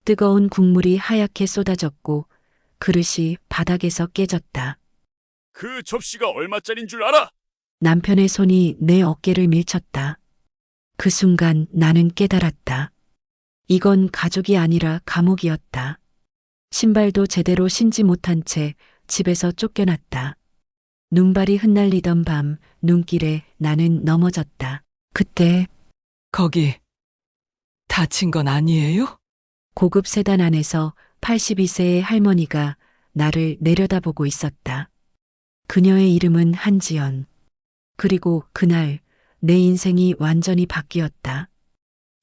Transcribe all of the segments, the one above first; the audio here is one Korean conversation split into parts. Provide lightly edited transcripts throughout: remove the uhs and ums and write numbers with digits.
뜨거운 국물이 하얗게 쏟아졌고 그릇이 바닥에서 깨졌다. 그 접시가 얼마짜린 줄 알아? 남편의 손이 내 어깨를 밀쳤다. 그 순간 나는 깨달았다. 이건 가족이 아니라 감옥이었다. 신발도 제대로 신지 못한 채 집에서 쫓겨났다. 눈발이 흩날리던 밤 눈길에 나는 넘어졌다. 그때 거기 다친 건 아니에요? 고급 세단 안에서 82세의 할머니가 나를 내려다보고 있었다. 그녀의 이름은 한지연. 그리고 그날 내 인생이 완전히 바뀌었다.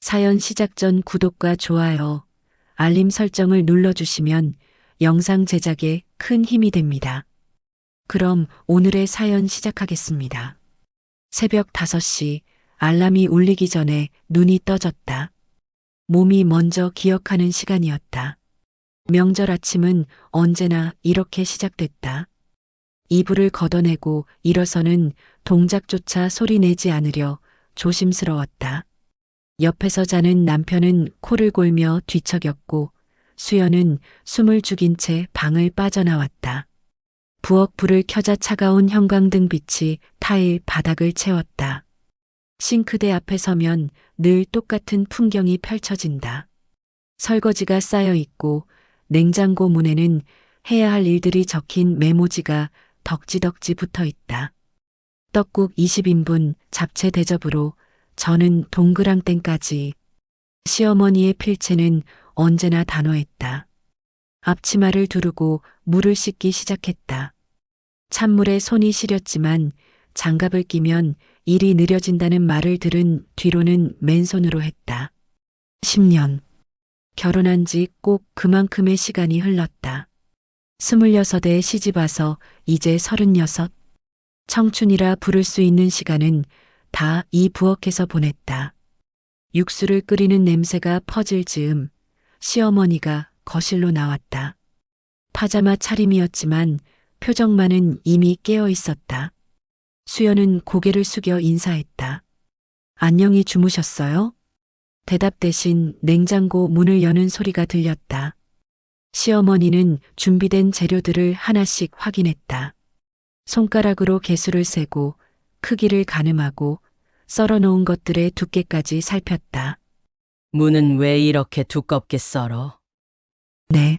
사연 시작 전 구독과 좋아요, 알림 설정을 눌러주시면 영상 제작에 큰 힘이 됩니다. 그럼 오늘의 사연 시작하겠습니다. 새벽 5시 알람이 울리기 전에 눈이 떠졌다. 몸이 먼저 기억하는 시간이었다. 명절 아침은 언제나 이렇게 시작됐다. 이불을 걷어내고 일어서는 동작조차 소리내지 않으려 조심스러웠다. 옆에서 자는 남편은 코를 골며 뒤척였고 수연은 숨을 죽인 채 방을 빠져나왔다. 부엌 불을 켜자 차가운 형광등 빛이 타일 바닥을 채웠다. 싱크대 앞에 서면 늘 똑같은 풍경이 펼쳐진다. 설거지가 쌓여 있고 냉장고 문에는 해야 할 일들이 적힌 메모지가 덕지덕지 붙어 있다. 떡국 20인분 잡채 대접으로 저는 동그랑땡까지. 시어머니의 필체는 언제나 단호했다. 앞치마를 두르고 물을 씻기 시작했다. 찬물에 손이 시렸지만 장갑을 끼면 일이 느려진다는 말을 들은 뒤로는 맨손으로 했다. 10년. 결혼한 지 꼭 그만큼의 시간이 흘렀다. 26에 시집와서 이제 36. 청춘이라 부를 수 있는 시간은 다 이 부엌에서 보냈다. 육수를 끓이는 냄새가 퍼질 즈음 시어머니가 거실로 나왔다. 파자마 차림이었지만 표정만은 이미 깨어 있었다. 수연은 고개를 숙여 인사했다. 안녕히 주무셨어요? 대답 대신 냉장고 문을 여는 소리가 들렸다. 시어머니는 준비된 재료들을 하나씩 확인했다. 손가락으로 개수를 세고 크기를 가늠하고 썰어놓은 것들의 두께까지 살폈다. 무는 왜 이렇게 두껍게 썰어? 네,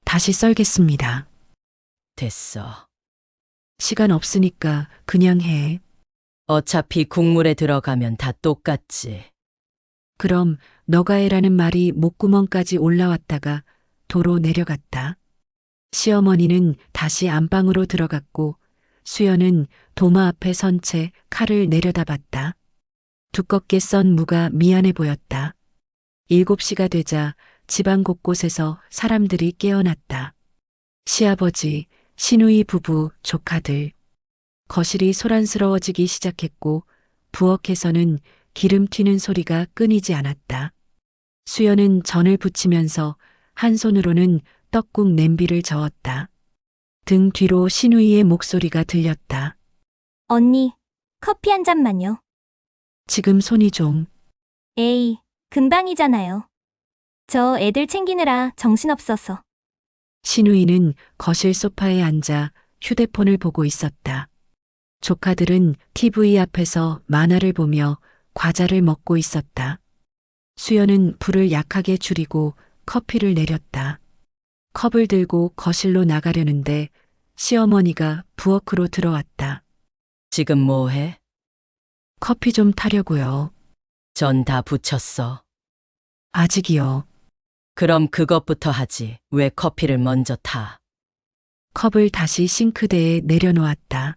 다시 썰겠습니다. 됐어. 시간 없으니까 그냥 해. 어차피 국물에 들어가면 다 똑같지. 그럼 너가 해라는 말이 목구멍까지 올라왔다가 도로 내려갔다. 시어머니는 다시 안방으로 들어갔고 수연은 도마 앞에 선 채 칼을 내려다봤다. 두껍게 썬 무가 미안해 보였다. 7시가 되자 집안 곳곳에서 사람들이 깨어났다. 시아버지, 시누이 부부, 조카들. 거실이 소란스러워지기 시작했고 부엌에서는 기름 튀는 소리가 끊이지 않았다. 수연은 전을 부치면서 한 손으로는 떡국 냄비를 저었다. 등 뒤로 시누이의 목소리가 들렸다. 언니, 커피 한 잔만요. 지금 손이 좀. 에이, 금방이잖아요. 저 애들 챙기느라 정신없어서. 시누이는 거실 소파에 앉아 휴대폰을 보고 있었다. 조카들은 TV 앞에서 만화를 보며 과자를 먹고 있었다. 수연은 불을 약하게 줄이고 커피를 내렸다. 컵을 들고 거실로 나가려는데 시어머니가 부엌으로 들어왔다. 지금 뭐 해? 커피 좀 타려고요. 전 다 부쳤어. 아직이요. 그럼 그것부터 하지. 왜 커피를 먼저 타? 컵을 다시 싱크대에 내려놓았다.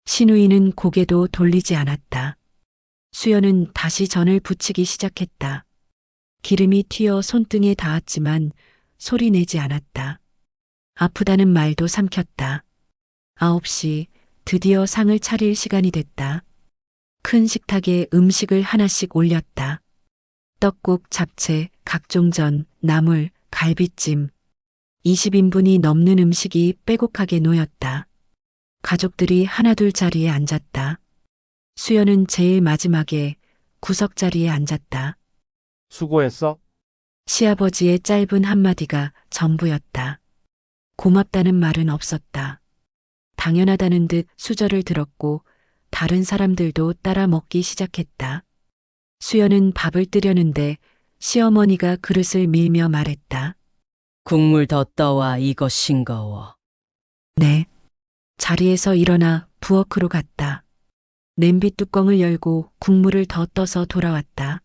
시누이는 고개도 돌리지 않았다. 수연은 다시 전을 부치기 시작했다. 기름이 튀어 손등에 닿았지만 소리 내지 않았다. 아프다는 말도 삼켰다. 9시 드디어 상을 차릴 시간이 됐다. 큰 식탁에 음식을 하나씩 올렸다. 떡국, 잡채, 각종 전, 나물, 갈비찜. 20인분이 넘는 음식이 빼곡하게 놓였다. 가족들이 하나둘 자리에 앉았다. 수연은 제일 마지막에 구석 자리에 앉았다. 수고했어. 시아버지의 짧은 한마디가 전부였다. 고맙다는 말은 없었다. 당연하다는 듯 수저를 들었고 다른 사람들도 따라 먹기 시작했다. 수연은 밥을 뜨려는데 시어머니가 그릇을 밀며 말했다. 국물 더 떠와, 이거 싱거워. 네. 자리에서 일어나 부엌으로 갔다. 냄비 뚜껑을 열고 국물을 더 떠서 돌아왔다.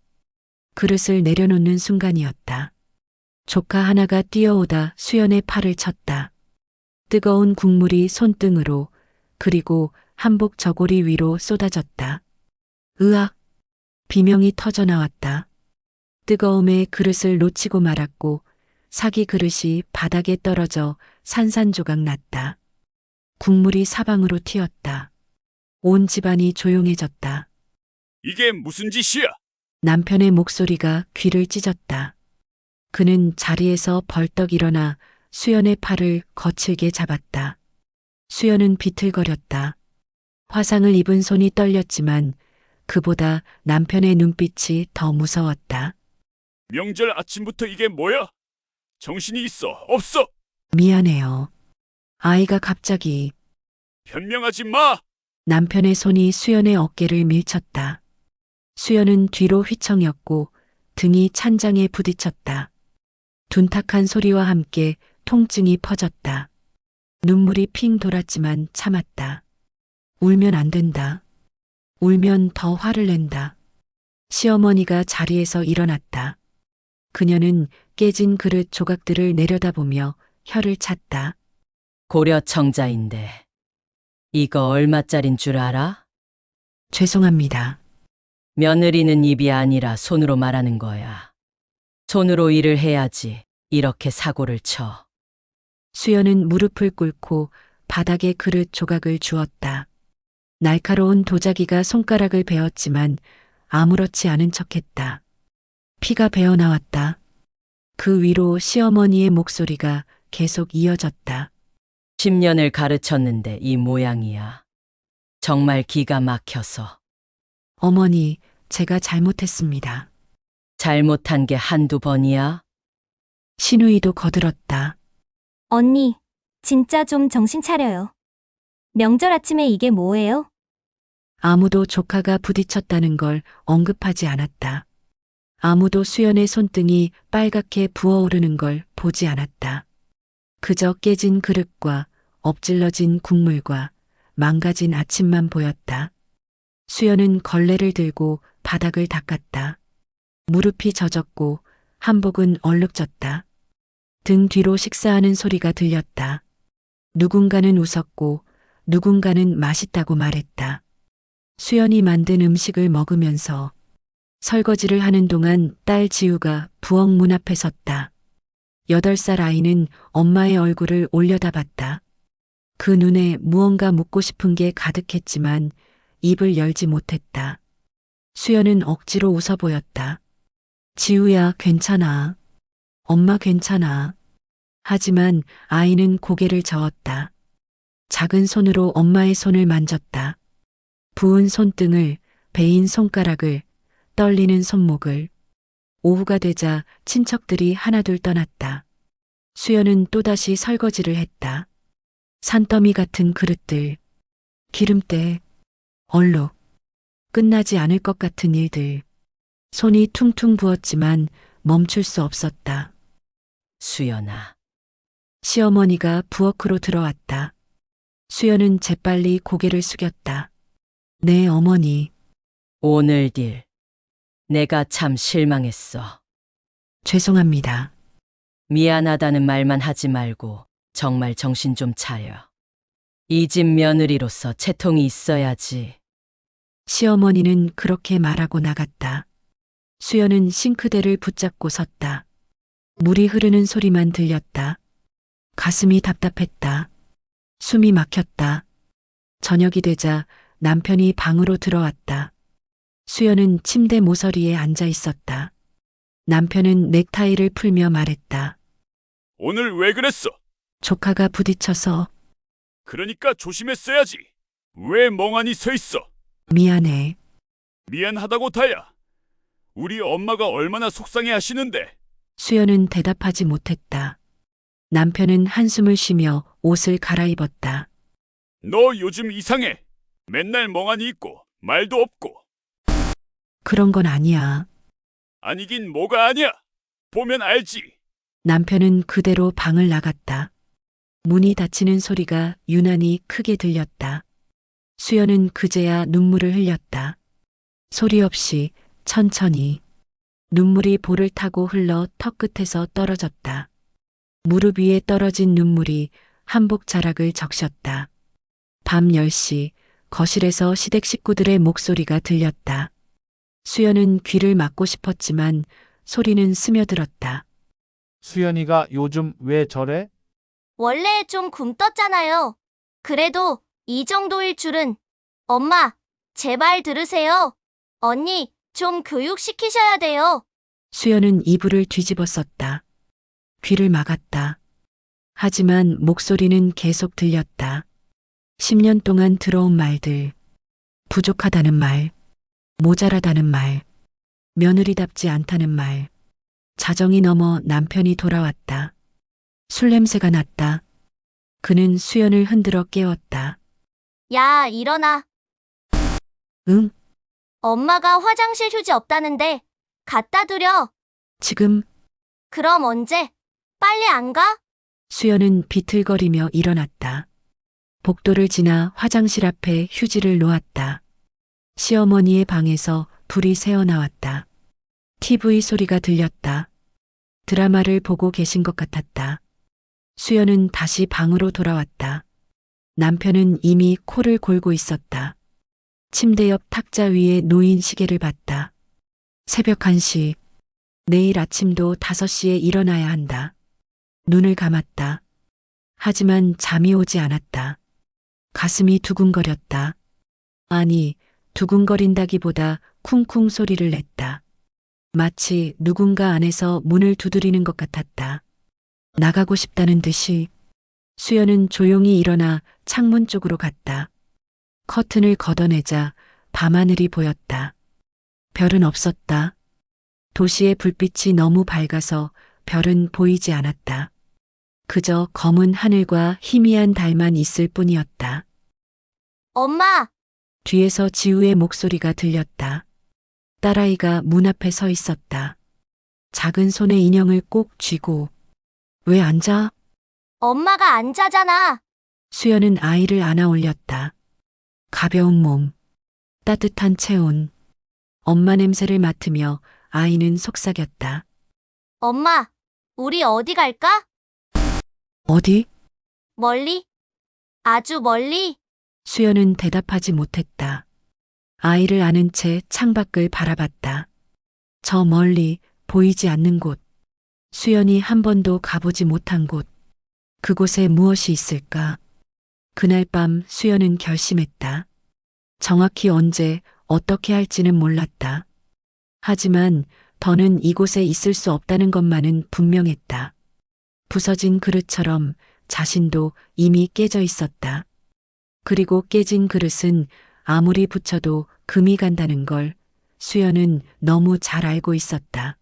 그릇을 내려놓는 순간이었다. 조카 하나가 뛰어오다 수연의 팔을 쳤다. 뜨거운 국물이 손등으로 그리고 한복 저고리 위로 쏟아졌다. 으악! 비명이 터져 나왔다. 뜨거움에 그릇을 놓치고 말았고 사기 그릇이 바닥에 떨어져 산산조각 났다. 국물이 사방으로 튀었다. 온 집안이 조용해졌다. 이게 무슨 짓이야? 남편의 목소리가 귀를 찢었다. 그는 자리에서 벌떡 일어나 수연의 팔을 거칠게 잡았다. 수연은 비틀거렸다. 화상을 입은 손이 떨렸지만 그보다 남편의 눈빛이 더 무서웠다. 명절 아침부터 이게 뭐야? 정신이 있어, 없어? 미안해요. 아이가 갑자기 변명하지 마! 남편의 손이 수연의 어깨를 밀쳤다. 수연은 뒤로 휘청였고 등이 찬장에 부딪혔다. 둔탁한 소리와 함께 통증이 퍼졌다. 눈물이 핑 돌았지만 참았다. 울면 안 된다. 울면 더 화를 낸다. 시어머니가 자리에서 일어났다. 그녀는 깨진 그릇 조각들을 내려다보며 혀를 찼다. 고려청자인데 이거 얼마짜린 줄 알아? 죄송합니다. 며느리는 입이 아니라 손으로 말하는 거야. 손으로 일을 해야지 이렇게 사고를 쳐. 수연은 무릎을 꿇고 바닥에 그릇 조각을 주었다. 날카로운 도자기가 손가락을 베었지만 아무렇지 않은 척했다. 피가 배어 나왔다. 그 위로 시어머니의 목소리가 계속 이어졌다. 10년을 가르쳤는데 이 모양이야. 정말 기가 막혀서. 어머니, 제가 잘못했습니다. 잘못한 게 한두 번이야? 신우이도 거들었다. 언니, 진짜 좀 정신 차려요. 명절 아침에 이게 뭐예요? 아무도 조카가 부딪혔다는 걸 언급하지 않았다. 아무도 수연의 손등이 빨갛게 부어오르는 걸 보지 않았다. 그저 깨진 그릇과 엎질러진 국물과 망가진 아침만 보였다. 수연은 걸레를 들고 바닥을 닦았다. 무릎이 젖었고 한복은 얼룩졌다. 등 뒤로 식사하는 소리가 들렸다. 누군가는 웃었고 누군가는 맛있다고 말했다. 수연이 만든 음식을 먹으면서 설거지를 하는 동안 딸 지우가 부엌 문 앞에 섰다. 8살 아이는 엄마의 얼굴을 올려다봤다. 그 눈에 무언가 묻고 싶은 게 가득했지만 입을 열지 못했다. 수연은 억지로 웃어 보였다. 지우야, 괜찮아. 엄마 괜찮아. 하지만 아이는 고개를 저었다. 작은 손으로 엄마의 손을 만졌다. 부은 손등을, 베인 손가락을, 떨리는 손목을. 오후가 되자 친척들이 하나둘 떠났다. 수연은 또다시 설거지를 했다. 산더미 같은 그릇들, 기름때, 얼룩, 끝나지 않을 것 같은 일들. 손이 퉁퉁 부었지만 멈출 수 없었다. 수연아. 시어머니가 부엌으로 들어왔다. 수연은 재빨리 고개를 숙였다. 네, 어머니. 오늘 일. 내가 참 실망했어. 죄송합니다. 미안하다는 말만 하지 말고 정말 정신 좀 차려. 이 집 며느리로서 채통이 있어야지. 시어머니는 그렇게 말하고 나갔다. 수연은 싱크대를 붙잡고 섰다. 물이 흐르는 소리만 들렸다. 가슴이 답답했다. 숨이 막혔다. 저녁이 되자 남편이 방으로 들어왔다. 수연은 침대 모서리에 앉아 있었다. 남편은 넥타이를 풀며 말했다. 오늘 왜 그랬어? 조카가 부딪혀서 그러니까 조심했어야지. 왜 멍하니 서 있어? 미안해. 미안하다고 다야. 우리 엄마가 얼마나 속상해 하시는데. 수연은 대답하지 못했다. 남편은 한숨을 쉬며 옷을 갈아입었다. 너 요즘 이상해. 맨날 멍하니 있고 말도 없고. 그런 건 아니야. 아니긴 뭐가 아니야. 보면 알지. 남편은 그대로 방을 나갔다. 문이 닫히는 소리가 유난히 크게 들렸다. 수연은 그제야 눈물을 흘렸다. 소리 없이 천천히 눈물이 볼을 타고 흘러 턱끝에서 떨어졌다. 무릎 위에 떨어진 눈물이 한복 자락을 적셨다. 밤 10시 거실에서 시댁 식구들의 목소리가 들렸다. 수연은 귀를 막고 싶었지만 소리는 스며들었다. 수연이가 요즘 왜 저래? 원래 좀 굼떴잖아요. 그래도 이 정도일 줄은. 엄마, 제발 들으세요. 언니, 좀 교육시키셔야 돼요. 수연은 이불을 뒤집어 썼다. 귀를 막았다. 하지만 목소리는 계속 들렸다. 10년 동안 들어온 말들. 부족하다는 말, 모자라다는 말, 며느리답지 않다는 말. 자정이 넘어 남편이 돌아왔다. 술 냄새가 났다. 그는 수연을 흔들어 깨웠다. 야, 일어나. 응, 엄마가 화장실 휴지 없다는데 갖다 드려. 지금. 그럼 언제? 빨리 안 가? 수연은 비틀거리며 일어났다. 복도를 지나 화장실 앞에 휴지를 놓았다. 시어머니의 방에서 불이 새어나왔다. TV 소리가 들렸다. 드라마를 보고 계신 것 같았다. 수연은 다시 방으로 돌아왔다. 남편은 이미 코를 골고 있었다. 침대 옆 탁자 위에 놓인 시계를 봤다. 새벽 1시. 내일 아침도 5시에 일어나야 한다. 눈을 감았다. 하지만 잠이 오지 않았다. 가슴이 두근거렸다. 아니, 두근거린다기보다 쿵쿵 소리를 냈다. 마치 누군가 안에서 문을 두드리는 것 같았다. 나가고 싶다는 듯이. 수연은 조용히 일어나 창문 쪽으로 갔다. 커튼을 걷어내자 밤하늘이 보였다. 별은 없었다. 도시의 불빛이 너무 밝아서 별은 보이지 않았다. 그저 검은 하늘과 희미한 달만 있을 뿐이었다. 엄마, 뒤에서 지우의 목소리가 들렸다. 딸아이가 문 앞에 서 있었다. 작은 손에 인형을 꼭 쥐고. 왜 앉아? 엄마가 안 자잖아. 수연은 아이를 안아 올렸다. 가벼운 몸, 따뜻한 체온. 엄마 냄새를 맡으며 아이는 속삭였다. 엄마, 우리 어디 갈까? 어디? 멀리? 아주 멀리? 수연은 대답하지 못했다. 아이를 안은 채 창밖을 바라봤다. 저 멀리 보이지 않는 곳. 수연이 한 번도 가보지 못한 곳. 그곳에 무엇이 있을까? 그날 밤 수연은 결심했다. 정확히 언제 어떻게 할지는 몰랐다. 하지만 더는 이곳에 있을 수 없다는 것만은 분명했다. 부서진 그릇처럼 자신도 이미 깨져 있었다. 그리고 깨진 그릇은 아무리 붙여도 금이 간다는 걸 수연은 너무 잘 알고 있었다.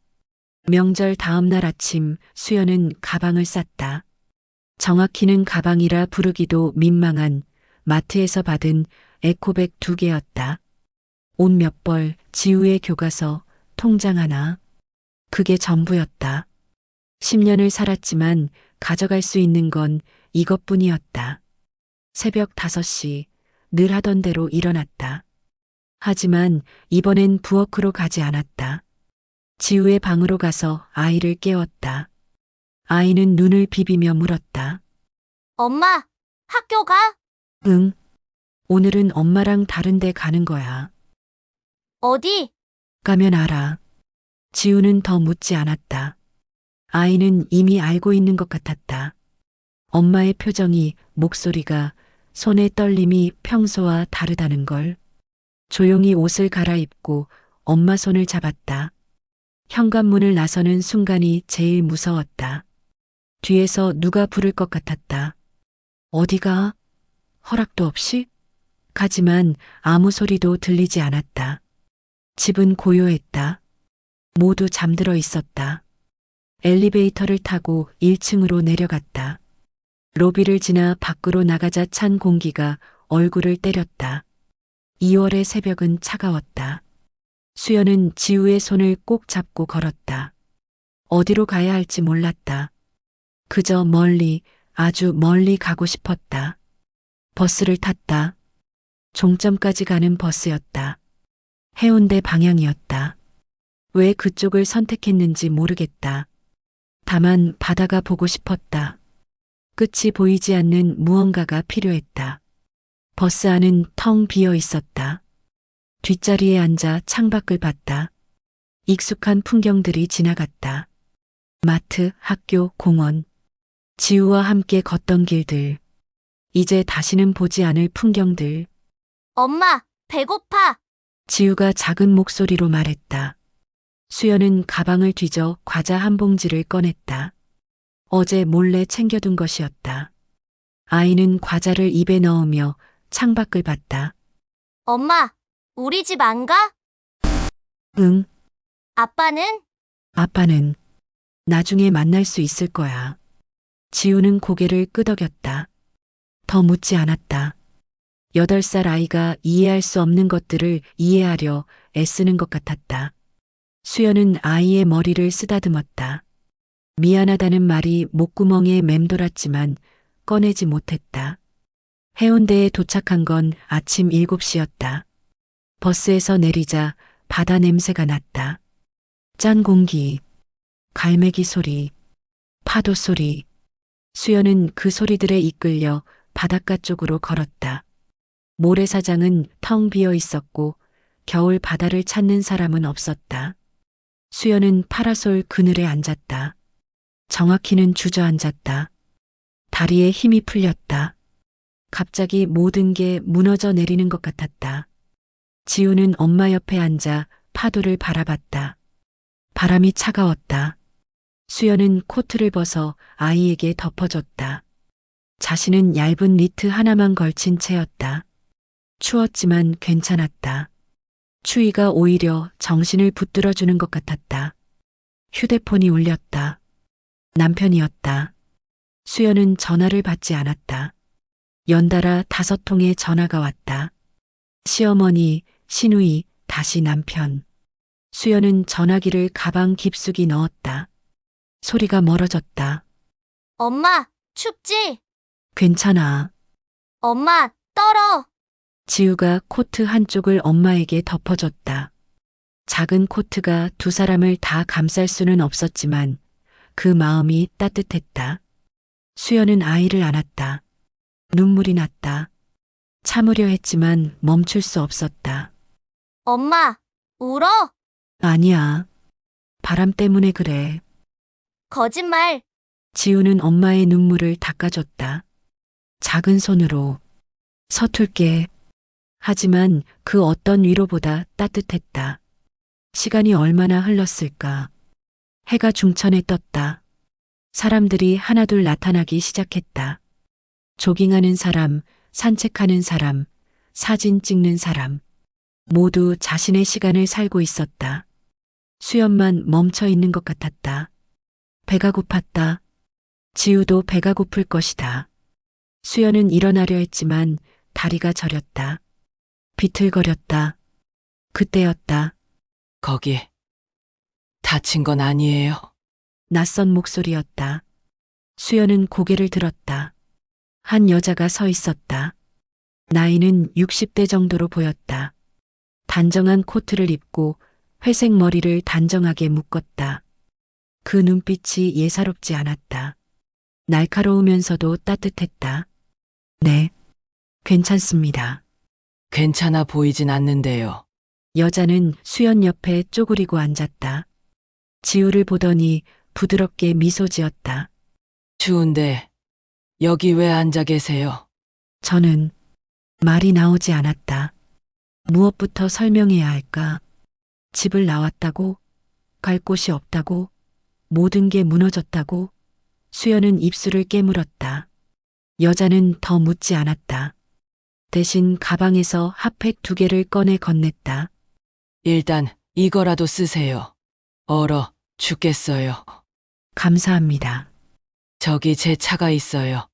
명절 다음 날 아침 수연은 가방을 쌌다. 정확히는 가방이라 부르기도 민망한 마트에서 받은 에코백 2개였다. 옷 몇 벌, 지우의 교과서, 통장 하나. 그게 전부였다. 10년을 살았지만 가져갈 수 있는 건 이것뿐이었다. 새벽 5시, 늘 하던 대로 일어났다. 하지만 이번엔 부엌으로 가지 않았다. 지우의 방으로 가서 아이를 깨웠다. 아이는 눈을 비비며 물었다. 엄마, 학교 가? 응. 오늘은 엄마랑 다른 데 가는 거야. 어디? 가면 알아. 지우는 더 묻지 않았다. 아이는 이미 알고 있는 것 같았다. 엄마의 표정이, 목소리가, 손의 떨림이 평소와 다르다는 걸. 조용히 옷을 갈아입고 엄마 손을 잡았다. 현관문을 나서는 순간이 제일 무서웠다. 뒤에서 누가 부를 것 같았다. 어디가? 허락도 없이? 하지만 아무 소리도 들리지 않았다. 집은 고요했다. 모두 잠들어 있었다. 엘리베이터를 타고 1층으로 내려갔다. 로비를 지나 밖으로 나가자 찬 공기가 얼굴을 때렸다. 2월의 새벽은 차가웠다. 수연은 지우의 손을 꼭 잡고 걸었다. 어디로 가야 할지 몰랐다. 그저 멀리, 아주 멀리 가고 싶었다. 버스를 탔다. 종점까지 가는 버스였다. 해운대 방향이었다. 왜 그쪽을 선택했는지 모르겠다. 다만 바다가 보고 싶었다. 끝이 보이지 않는 무언가가 필요했다. 버스 안은 텅 비어 있었다. 뒷자리에 앉아 창밖을 봤다. 익숙한 풍경들이 지나갔다. 마트, 학교, 공원. 지우와 함께 걷던 길들. 이제 다시는 보지 않을 풍경들. 엄마, 배고파. 지우가 작은 목소리로 말했다. 수연은 가방을 뒤져 과자 한 봉지를 꺼냈다. 어제 몰래 챙겨둔 것이었다. 아이는 과자를 입에 넣으며 창밖을 봤다. 엄마, 우리 집 안 가? 응, 아빠는? 아빠는 나중에 만날 수 있을 거야. 지우는 고개를 끄덕였다. 더 묻지 않았다. 8살 아이가 이해할 수 없는 것들을 이해하려 애쓰는 것 같았다. 수연은 아이의 머리를 쓰다듬었다. 미안하다는 말이 목구멍에 맴돌았지만 꺼내지 못했다. 해운대에 도착한 건 아침 7시였다. 버스에서 내리자 바다 냄새가 났다. 짠 공기, 갈매기 소리, 파도 소리. 수연은 그 소리들에 이끌려 바닷가 쪽으로 걸었다. 모래사장은 텅 비어 있었고 겨울 바다를 찾는 사람은 없었다. 수연은 파라솔 그늘에 앉았다. 정확히는 주저앉았다. 다리에 힘이 풀렸다. 갑자기 모든 게 무너져 내리는 것 같았다. 지우는 엄마 옆에 앉아 파도를 바라봤다. 바람이 차가웠다. 수연은 코트를 벗어 아이에게 덮어줬다. 자신은 얇은 니트 하나만 걸친 채였다. 추웠지만 괜찮았다. 추위가 오히려 정신을 붙들어주는 것 같았다. 휴대폰이 울렸다. 남편이었다. 수연은 전화를 받지 않았다. 연달아 5통의 전화가 왔다. 시어머니, 시누이, 다시 남편. 수연은 전화기를 가방 깊숙이 넣었다. 소리가 멀어졌다. 엄마, 춥지? 괜찮아. 엄마, 떨어. 지우가 코트 한쪽을 엄마에게 덮어줬다. 작은 코트가 두 사람을 다 감쌀 수는 없었지만 그 마음이 따뜻했다. 수연은 아이를 안았다. 눈물이 났다. 참으려 했지만 멈출 수 없었다. 엄마, 울어? 아니야. 바람 때문에 그래. 거짓말. 지우는 엄마의 눈물을 닦아줬다. 작은 손으로. 서툴게. 하지만 그 어떤 위로보다 따뜻했다. 시간이 얼마나 흘렀을까. 해가 중천에 떴다. 사람들이 하나둘 나타나기 시작했다. 조깅하는 사람, 산책하는 사람, 사진 찍는 사람. 모두 자신의 시간을 살고 있었다. 수연만 멈춰 있는 것 같았다. 배가 고팠다. 지우도 배가 고플 것이다. 수연은 일어나려 했지만 다리가 저렸다. 비틀거렸다. 그때였다. 거기 다친 건 아니에요? 낯선 목소리였다. 수연은 고개를 들었다. 한 여자가 서 있었다. 나이는 60대 정도로 보였다. 단정한 코트를 입고 회색 머리를 단정하게 묶었다. 그 눈빛이 예사롭지 않았다. 날카로우면서도 따뜻했다. 네, 괜찮습니다. 괜찮아 보이진 않는데요. 여자는 수연 옆에 쪼그리고 앉았다. 지우를 보더니 부드럽게 미소 지었다. 추운데 여기 왜 앉아 계세요? 저는 말이 나오지 않았다. 무엇부터 설명해야 할까? 집을 나왔다고? 갈 곳이 없다고? 모든 게 무너졌다고? 수연은 입술을 깨물었다. 여자는 더 묻지 않았다. 대신 가방에서 핫팩 2개를 꺼내 건넸다. 일단 이거라도 쓰세요. 얼어 죽겠어요. 감사합니다. 저기 제 차가 있어요.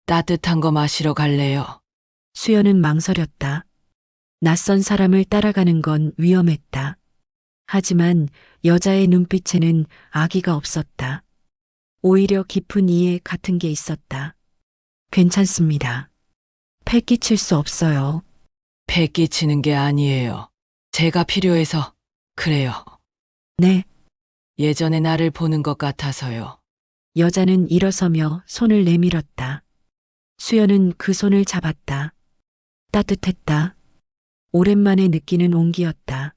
따뜻한 거 마시러 갈래요? 수연은 망설였다. 낯선 사람을 따라가는 건 위험했다. 하지만 여자의 눈빛에는 악의가 없었다. 오히려 깊은 이해 같은 게 있었다. 괜찮습니다. 패 끼칠 수 없어요. 배 끼치는 게 아니에요. 제가 필요해서 그래요. 네. 예전에 나를 보는 것 같아서요. 여자는 일어서며 손을 내밀었다. 수연은 그 손을 잡았다. 따뜻했다. 오랜만에 느끼는 온기였다.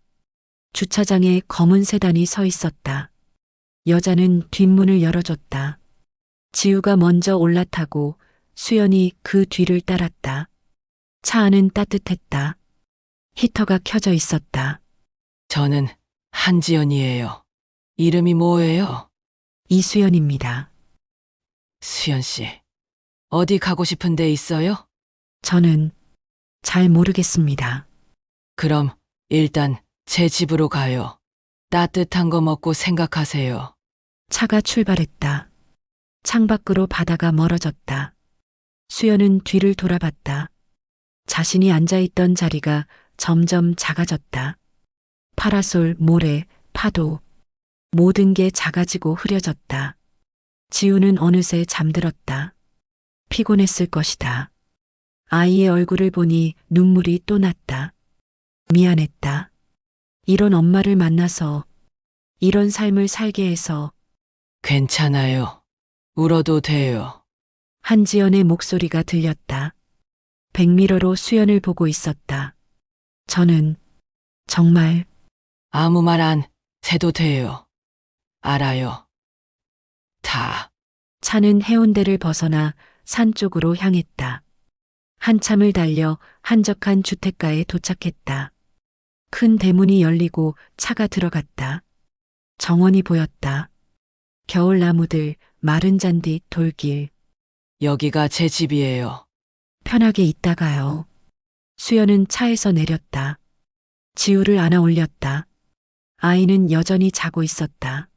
주차장에 검은 세단이 서 있었다. 여자는 뒷문을 열어줬다. 지우가 먼저 올라타고 수연이 그 뒤를 따랐다. 차 안은 따뜻했다. 히터가 켜져 있었다. 저는 한지연이에요. 이름이 뭐예요? 이수연입니다. 수연 씨. 어디 가고 싶은 데 있어요? 저는 잘 모르겠습니다. 그럼 일단 제 집으로 가요. 따뜻한 거 먹고 생각하세요. 차가 출발했다. 창밖으로 바다가 멀어졌다. 수연은 뒤를 돌아봤다. 자신이 앉아있던 자리가 점점 작아졌다. 파라솔, 모래, 파도, 모든 게 작아지고 흐려졌다. 지우는 어느새 잠들었다. 피곤했을 것이다. 아이의 얼굴을 보니 눈물이 또 났다. 미안했다. 이런 엄마를 만나서, 이런 삶을 살게 해서. 괜찮아요. 울어도 돼요. 한지연의 목소리가 들렸다. 백미러로 수연을 보고 있었다. 저는 정말 아무 말 안 해도 돼요. 알아요. 다. 차는 해운대를 벗어나 산 쪽으로 향했다. 한참을 달려 한적한 주택가에 도착했다. 큰 대문이 열리고 차가 들어갔다. 정원이 보였다. 겨울 나무들, 마른 잔디, 돌길. 여기가 제 집이에요. 편하게 있다가요. 수연은 차에서 내렸다. 지우를 안아 올렸다. 아이는 여전히 자고 있었다.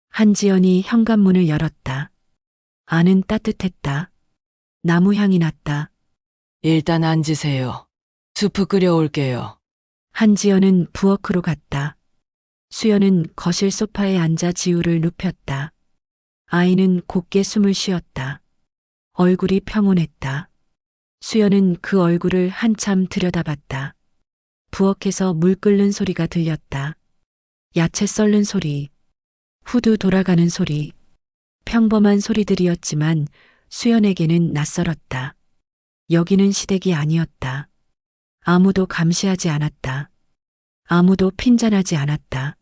한지연이 현관문을 열었다. 안은 따뜻했다. 나무 향이 났다. 일단 앉으세요. 수프 끓여올게요. 한지연은 부엌으로 갔다. 수연은 거실 소파에 앉아 지우를 눕혔다. 아이는 곧게 숨을 쉬었다. 얼굴이 평온했다. 수연은 그 얼굴을 한참 들여다봤다. 부엌에서 물 끓는 소리가 들렸다. 야채 썰는 소리, 후드 돌아가는 소리, 평범한 소리들이었지만 수연에게는 낯설었다. 여기는 시댁이 아니었다. 아무도 감시하지 않았다. 아무도 핀잔하지 않았다.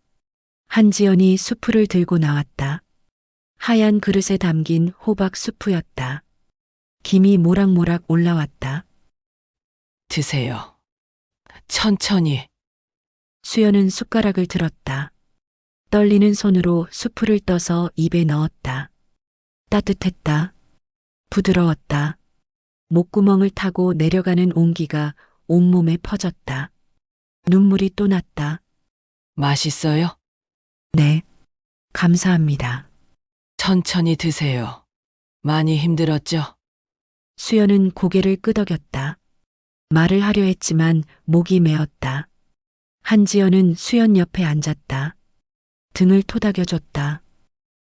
한지연이 수프를 들고 나왔다. 하얀 그릇에 담긴 호박 수프였다. 김이 모락모락 올라왔다. 드세요. 천천히. 수연은 숟가락을 들었다. 떨리는 손으로 수프를 떠서 입에 넣었다. 따뜻했다. 부드러웠다. 목구멍을 타고 내려가는 온기가 온몸에 퍼졌다. 눈물이 또 났다. 맛있어요? 네. 감사합니다. 천천히 드세요. 많이 힘들었죠? 수연은 고개를 끄덕였다. 말을 하려 했지만 목이 메었다. 한지연은 수연 옆에 앉았다. 등을 토닥여줬다.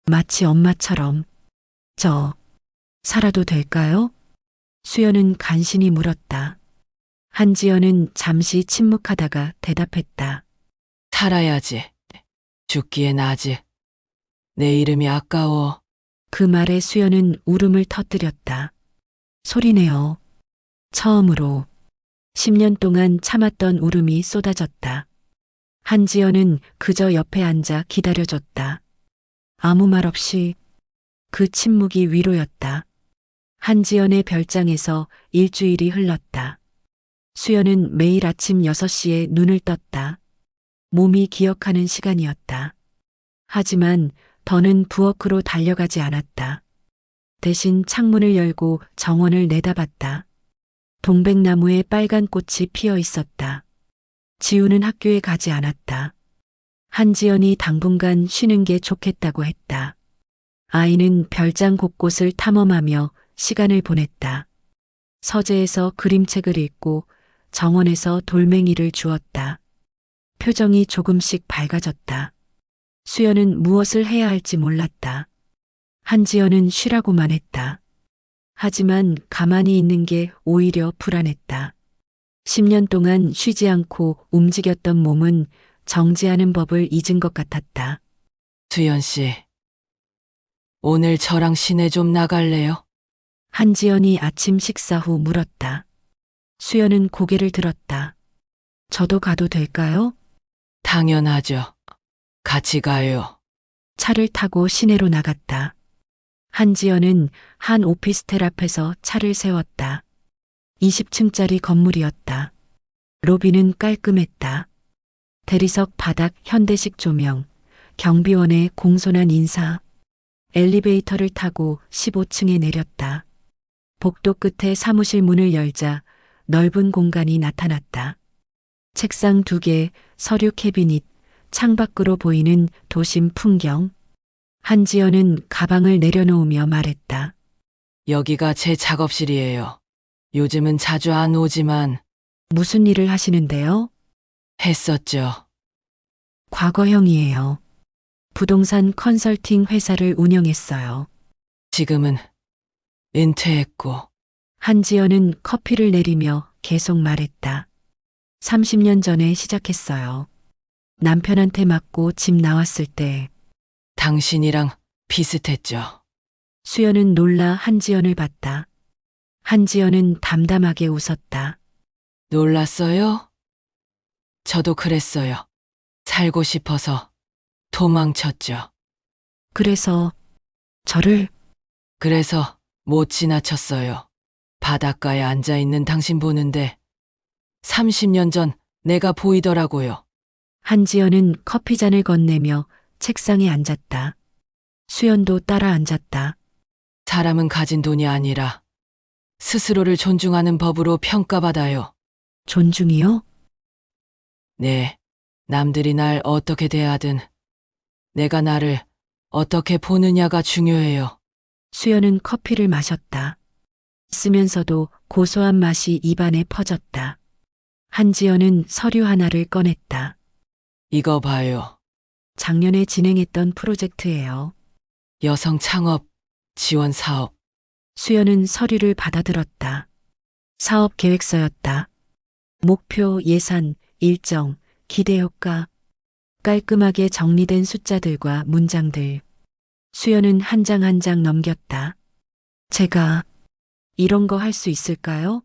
마치 엄마처럼. 살아도 될까요? 수연은 간신히 물었다. 한지연은 잠시 침묵하다가 대답했다. 살아야지. 죽기엔 아직. 내 이름이 아까워. 그 말에 수연은 울음을 터뜨렸다. 소리내어. 처음으로 10년 동안 참았던 울음이 쏟아졌다. 한지연은 그저 옆에 앉아 기다려줬다. 아무 말 없이. 그 침묵이 위로였다. 한지연의 별장에서 일주일이 흘렀다. 수연은 매일 아침 6시에 눈을 떴다. 몸이 기억하는 시간이었다. 하지만 더는 부엌으로 달려가지 않았다. 대신 창문을 열고 정원을 내다봤다. 동백나무에 빨간 꽃이 피어 있었다. 지우는 학교에 가지 않았다. 한지연이 당분간 쉬는 게 좋겠다고 했다. 아이는 별장 곳곳을 탐험하며 시간을 보냈다. 서재에서 그림책을 읽고 정원에서 돌멩이를 주었다. 표정이 조금씩 밝아졌다. 수연은 무엇을 해야 할지 몰랐다. 한지연은 쉬라고만 했다. 하지만 가만히 있는 게 오히려 불안했다. 10년 동안 쉬지 않고 움직였던 몸은 정지하는 법을 잊은 것 같았다. 수연 씨, 오늘 저랑 시내 좀 나갈래요? 한지연이 아침 식사 후 물었다. 수연은 고개를 들었다. 저도 가도 될까요? 당연하죠. 같이 가요. 차를 타고 시내로 나갔다. 한지연은 한 오피스텔 앞에서 차를 세웠다. 20층짜리 건물이었다. 로비는 깔끔했다. 대리석 바닥 현대식 조명, 경비원의 공손한 인사. 엘리베이터를 타고 15층에 내렸다. 복도 끝에 사무실 문을 열자 넓은 공간이 나타났다. 책상 2개, 서류 캐비닛, 창밖으로 보이는 도심 풍경. 한지연은 가방을 내려놓으며 말했다. 여기가 제 작업실이에요. 요즘은 자주 안 오지만 무슨 일을 하시는데요? 했었죠. 과거형이에요. 부동산 컨설팅 회사를 운영했어요. 지금은 은퇴했고 한지연은 커피를 내리며 계속 말했다. 30년 전에 시작했어요. 남편한테 맞고 집 나왔을 때. 당신이랑 비슷했죠. 수연은 놀라 한지연을 봤다. 한지연은 담담하게 웃었다. 놀랐어요? 저도 그랬어요. 살고 싶어서 도망쳤죠. 그래서 저를 그래서 못 지나쳤어요. 바닷가에 앉아있는 당신 보는데 30년 전 내가 보이더라고요. 한지연은 커피잔을 건네며 책상에 앉았다. 수연도 따라 앉았다. 사람은 가진 돈이 아니라 스스로를 존중하는 법으로 평가받아요. 존중이요? 네, 남들이 날 어떻게 대하든 내가 나를 어떻게 보느냐가 중요해요. 수연은 커피를 마셨다. 쓰면서도 고소한 맛이 입안에 퍼졌다. 한지연은 서류 하나를 꺼냈다. 이거 봐요. 작년에 진행했던 프로젝트예요. 여성 창업 지원 사업. 수연은 서류를 받아들었다. 사업 계획서였다. 목표, 예산, 일정, 기대 효과. 깔끔하게 정리된 숫자들과 문장들. 수연은 한 장 한 장 넘겼다. 제가 이런 거 할 수 있을까요?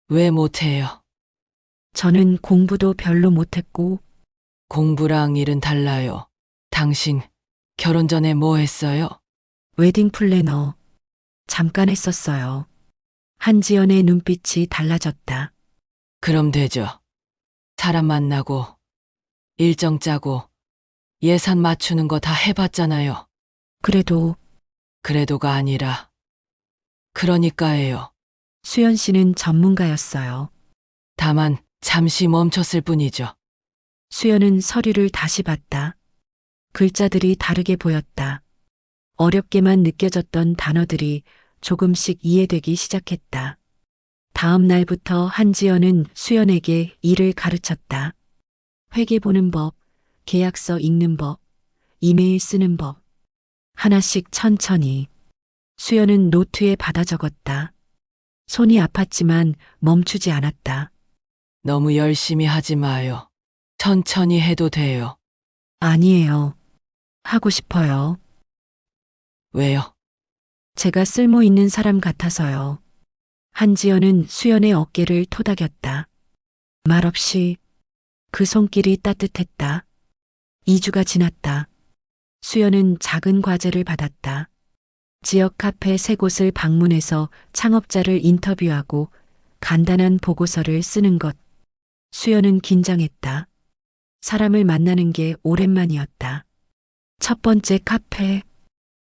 왜 못해요? 저는 공부도 별로 못했고 공부랑 일은 달라요. 당신 결혼 전에 뭐 했어요? 웨딩 플래너 잠깐 했었어요. 한지연의 눈빛이 달라졌다. 그럼 되죠. 사람 만나고 일정 짜고 예산 맞추는 거 다 해봤잖아요. 그래도 그래도가 아니라 그러니까예요. 수연 씨는 전문가였어요. 다만 잠시 멈췄을 뿐이죠. 수연은 서류를 다시 봤다. 글자들이 다르게 보였다. 어렵게만 느껴졌던 단어들이 조금씩 이해되기 시작했다. 다음 날부터 한지연은 수연에게 일을 가르쳤다. 회계 보는 법, 계약서 읽는 법, 이메일 쓰는 법. 하나씩 천천히. 수연은 노트에 받아 적었다. 손이 아팠지만 멈추지 않았다. 너무 열심히 하지 마요. 천천히 해도 돼요. 아니에요. 하고 싶어요. 왜요? 제가 쓸모 있는 사람 같아서요. 한지연은 수연의 어깨를 토닥였다. 말없이 그 손길이 따뜻했다. 2주가 지났다. 수연은 작은 과제를 받았다. 지역 카페 3곳을 방문해서 창업자를 인터뷰하고 간단한 보고서를 쓰는 것. 수연은 긴장했다. 사람을 만나는 게 오랜만이었다. 첫 번째 카페,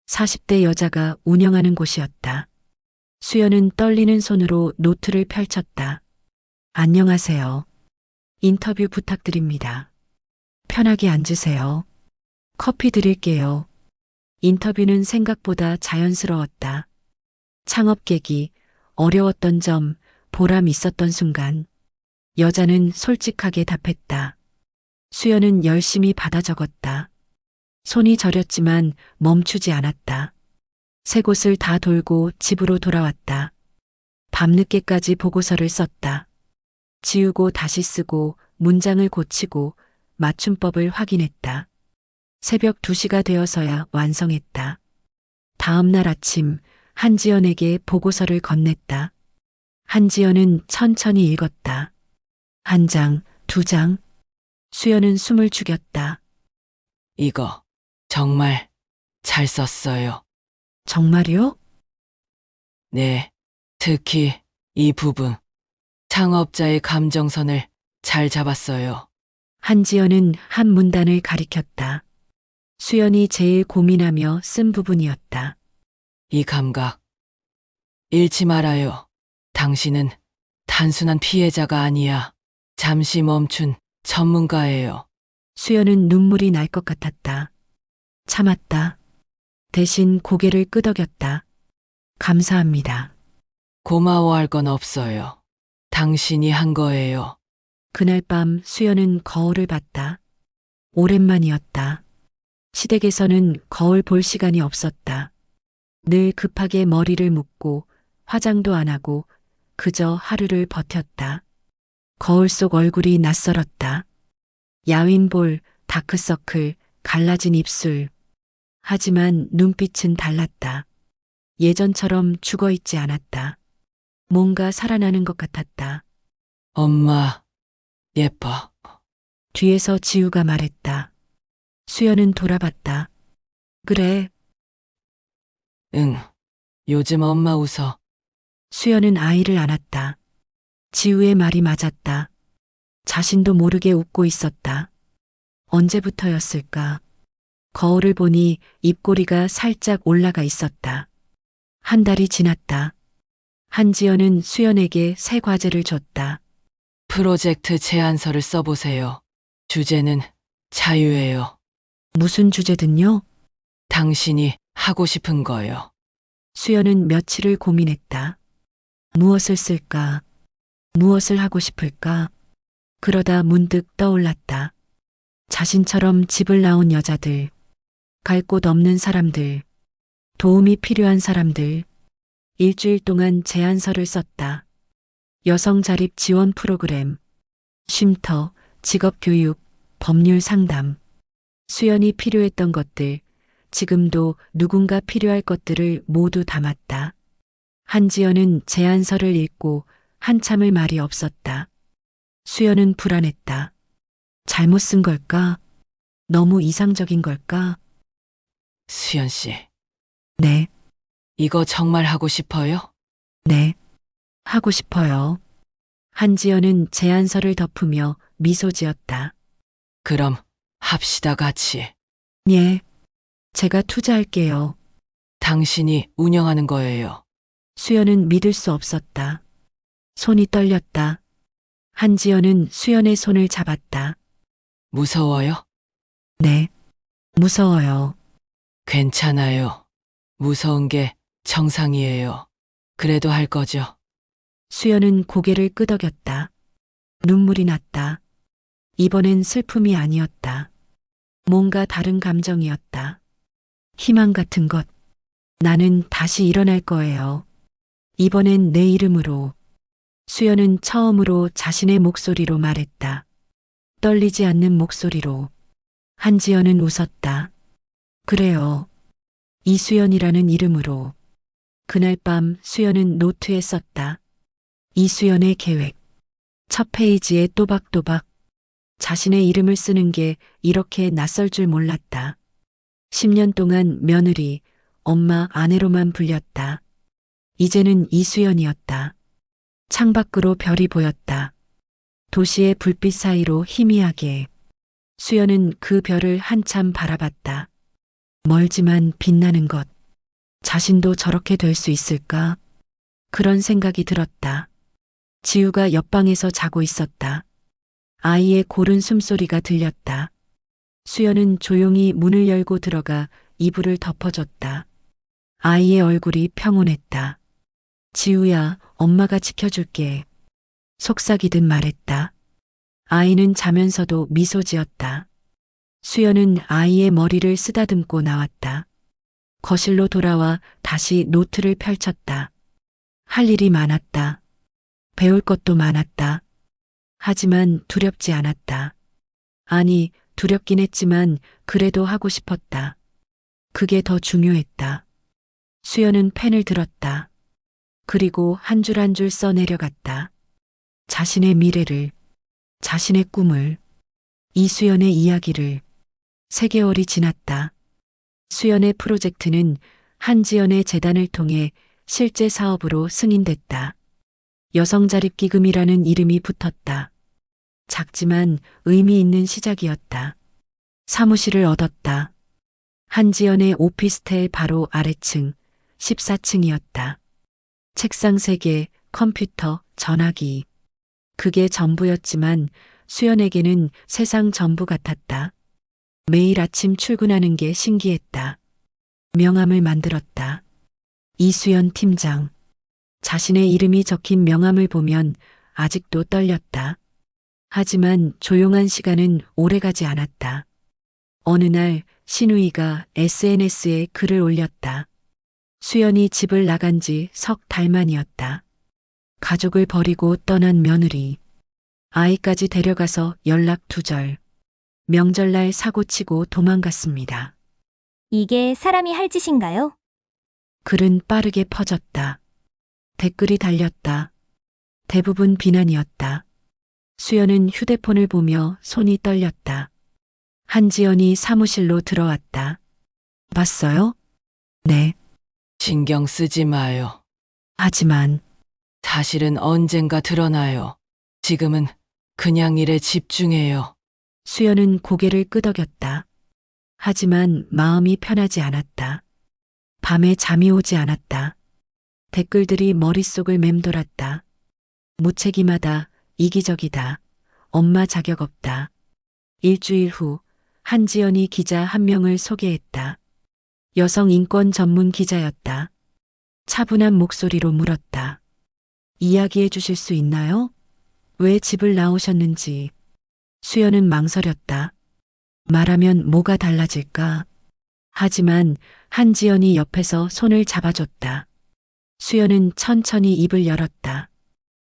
40대 여자가 운영하는 곳이었다. 수연은 떨리는 손으로 노트를 펼쳤다. 안녕하세요. 인터뷰 부탁드립니다. 편하게 앉으세요. 커피 드릴게요. 인터뷰는 생각보다 자연스러웠다. 창업 계기, 어려웠던 점, 보람 있었던 순간. 여자는 솔직하게 답했다. 수연은 열심히 받아 적었다. 손이 저렸지만 멈추지 않았다. 세 곳을 다 돌고 집으로 돌아왔다. 밤늦게까지 보고서를 썼다. 지우고 다시 쓰고 문장을 고치고 맞춤법을 확인했다. 새벽 2시가 되어서야 완성했다. 다음 날 아침 한지연에게 보고서를 건넸다. 한지연은 천천히 읽었다. 1장, 2장. 수연은 숨을 죽였다. 이거 정말 잘 썼어요. 정말요? 네. 특히 이 부분. 창업자의 감정선을 잘 잡았어요. 한지연은 한 문단을 가리켰다. 수연이 제일 고민하며 쓴 부분이었다. 이 감각. 잃지 말아요. 당신은 단순한 피해자가 아니야. 잠시 멈춘 전문가예요. 수연은 눈물이 날 것 같았다. 참았다. 대신 고개를 끄덕였다. 감사합니다. 고마워할 건 없어요. 당신이 한 거예요. 그날 밤 수연은 거울을 봤다. 오랜만이었다. 시댁에서는 거울 볼 시간이 없었다. 늘 급하게 머리를 묶고 화장도 안 하고 그저 하루를 버텼다. 거울 속 얼굴이 낯설었다. 야윈 볼, 다크서클, 갈라진 입술. 하지만 눈빛은 달랐다. 예전처럼 죽어있지 않았다. 뭔가 살아나는 것 같았다. 엄마, 예뻐. 뒤에서 지우가 말했다. 수연은 돌아봤다. 그래. 응. 요즘 엄마 웃어. 수연은 아이를 안았다. 지우의 말이 맞았다. 자신도 모르게 웃고 있었다. 언제부터였을까? 거울을 보니 입꼬리가 살짝 올라가 있었다. 한 달이 지났다. 한지연은 수연에게 새 과제를 줬다. 프로젝트 제안서를 써보세요. 주제는 자유예요. 무슨 주제든요? 당신이 하고 싶은 거요. 수연은 며칠을 고민했다. 무엇을 쓸까? 무엇을 하고 싶을까? 그러다 문득 떠올랐다. 자신처럼 집을 나온 여자들, 갈 곳 없는 사람들, 도움이 필요한 사람들. 일주일 동안 제안서를 썼다. 여성 자립 지원 프로그램, 쉼터, 직업 교육, 법률 상담. 수연이 필요했던 것들, 지금도 누군가 필요할 것들을 모두 담았다. 한지연은 제안서를 읽고 한참을 말이 없었다. 수연은 불안했다. 잘못 쓴 걸까? 너무 이상적인 걸까? 수연 씨, 네, 이거 정말 하고 싶어요? 네. 하고 싶어요. 한지연은 제안서를 덮으며 미소 지었다. 그럼 합시다 같이. 예. 제가 투자할게요. 당신이 운영하는 거예요. 수연은 믿을 수 없었다. 손이 떨렸다. 한지연은 수연의 손을 잡았다. 무서워요? 네. 무서워요. 괜찮아요. 무서운 게 정상이에요. 그래도 할 거죠. 수연은 고개를 끄덕였다. 눈물이 났다. 이번엔 슬픔이 아니었다. 뭔가 다른 감정이었다. 희망 같은 것. 나는 다시 일어날 거예요. 이번엔 내 이름으로. 수연은 처음으로 자신의 목소리로 말했다. 떨리지 않는 목소리로. 한지연은 웃었다. 그래요. 이수연이라는 이름으로. 그날 밤 수연은 노트에 썼다. 이수연의 계획. 첫 페이지에 또박또박. 자신의 이름을 쓰는 게 이렇게 낯설 줄 몰랐다. 10년 동안 며느리, 엄마, 아내로만 불렸다. 이제는 이수연이었다. 창밖으로 별이 보였다. 도시의 불빛 사이로 희미하게. 수연은 그 별을 한참 바라봤다. 멀지만 빛나는 것. 자신도 저렇게 될 수 있을까? 그런 생각이 들었다. 지우가 옆방에서 자고 있었다. 아이의 고른 숨소리가 들렸다. 수연은 조용히 문을 열고 들어가 이불을 덮어줬다. 아이의 얼굴이 평온했다. 지우야, 엄마가 지켜줄게. 속삭이듯 말했다. 아이는 자면서도 미소 지었다. 수연은 아이의 머리를 쓰다듬고 나왔다. 거실로 돌아와 다시 노트를 펼쳤다. 할 일이 많았다. 배울 것도 많았다. 하지만 두렵지 않았다. 아니, 두렵긴 했지만 그래도 하고 싶었다. 그게 더 중요했다. 수연은 펜을 들었다. 그리고 한 줄 한 줄 써내려갔다. 자신의 미래를, 자신의 꿈을, 이수연의 이야기를. 3개월이 지났다. 수연의 프로젝트는 한지연의 재단을 통해 실제 사업으로 승인됐다. 여성자립기금이라는 이름이 붙었다. 작지만 의미 있는 시작이었다. 사무실을 얻었다. 한지연의 오피스텔 바로 아래층 14층이었다. 책상 3개, 컴퓨터, 전화기. 그게 전부였지만 수연에게는 세상 전부 같았다. 매일 아침 출근하는 게 신기했다. 명함을 만들었다. 이수연 팀장. 자신의 이름이 적힌 명함을 보면 아직도 떨렸다. 하지만 조용한 시간은 오래가지 않았다. 어느 날 신우이가 SNS에 글을 올렸다. 수연이 집을 나간 지 석 달 만이었다. 가족을 버리고 떠난 며느리. 아이까지 데려가서 연락 두절. 명절날 사고치고 도망갔습니다. 이게 사람이 할 짓인가요? 글은 빠르게 퍼졌다. 댓글이 달렸다. 대부분 비난이었다. 수연은 휴대폰을 보며 손이 떨렸다. 한지연이 사무실로 들어왔다. 봤어요? 네. 신경 쓰지 마요. 하지만 사실은 언젠가 드러나요. 지금은 그냥 일에 집중해요. 수연은 고개를 끄덕였다. 하지만 마음이 편하지 않았다. 밤에 잠이 오지 않았다. 댓글들이 머릿속을 맴돌았다. 무책임하다, 이기적이다, 엄마 자격 없다. 일주일 후 한지연이 기자 한 명을 소개했다. 여성 인권 전문 기자였다. 차분한 목소리로 물었다. 이야기해 주실 수 있나요? 왜 집을 나오셨는지. 수연은 망설였다. 말하면 뭐가 달라질까? 하지만 한지연이 옆에서 손을 잡아줬다. 수연은 천천히 입을 열었다.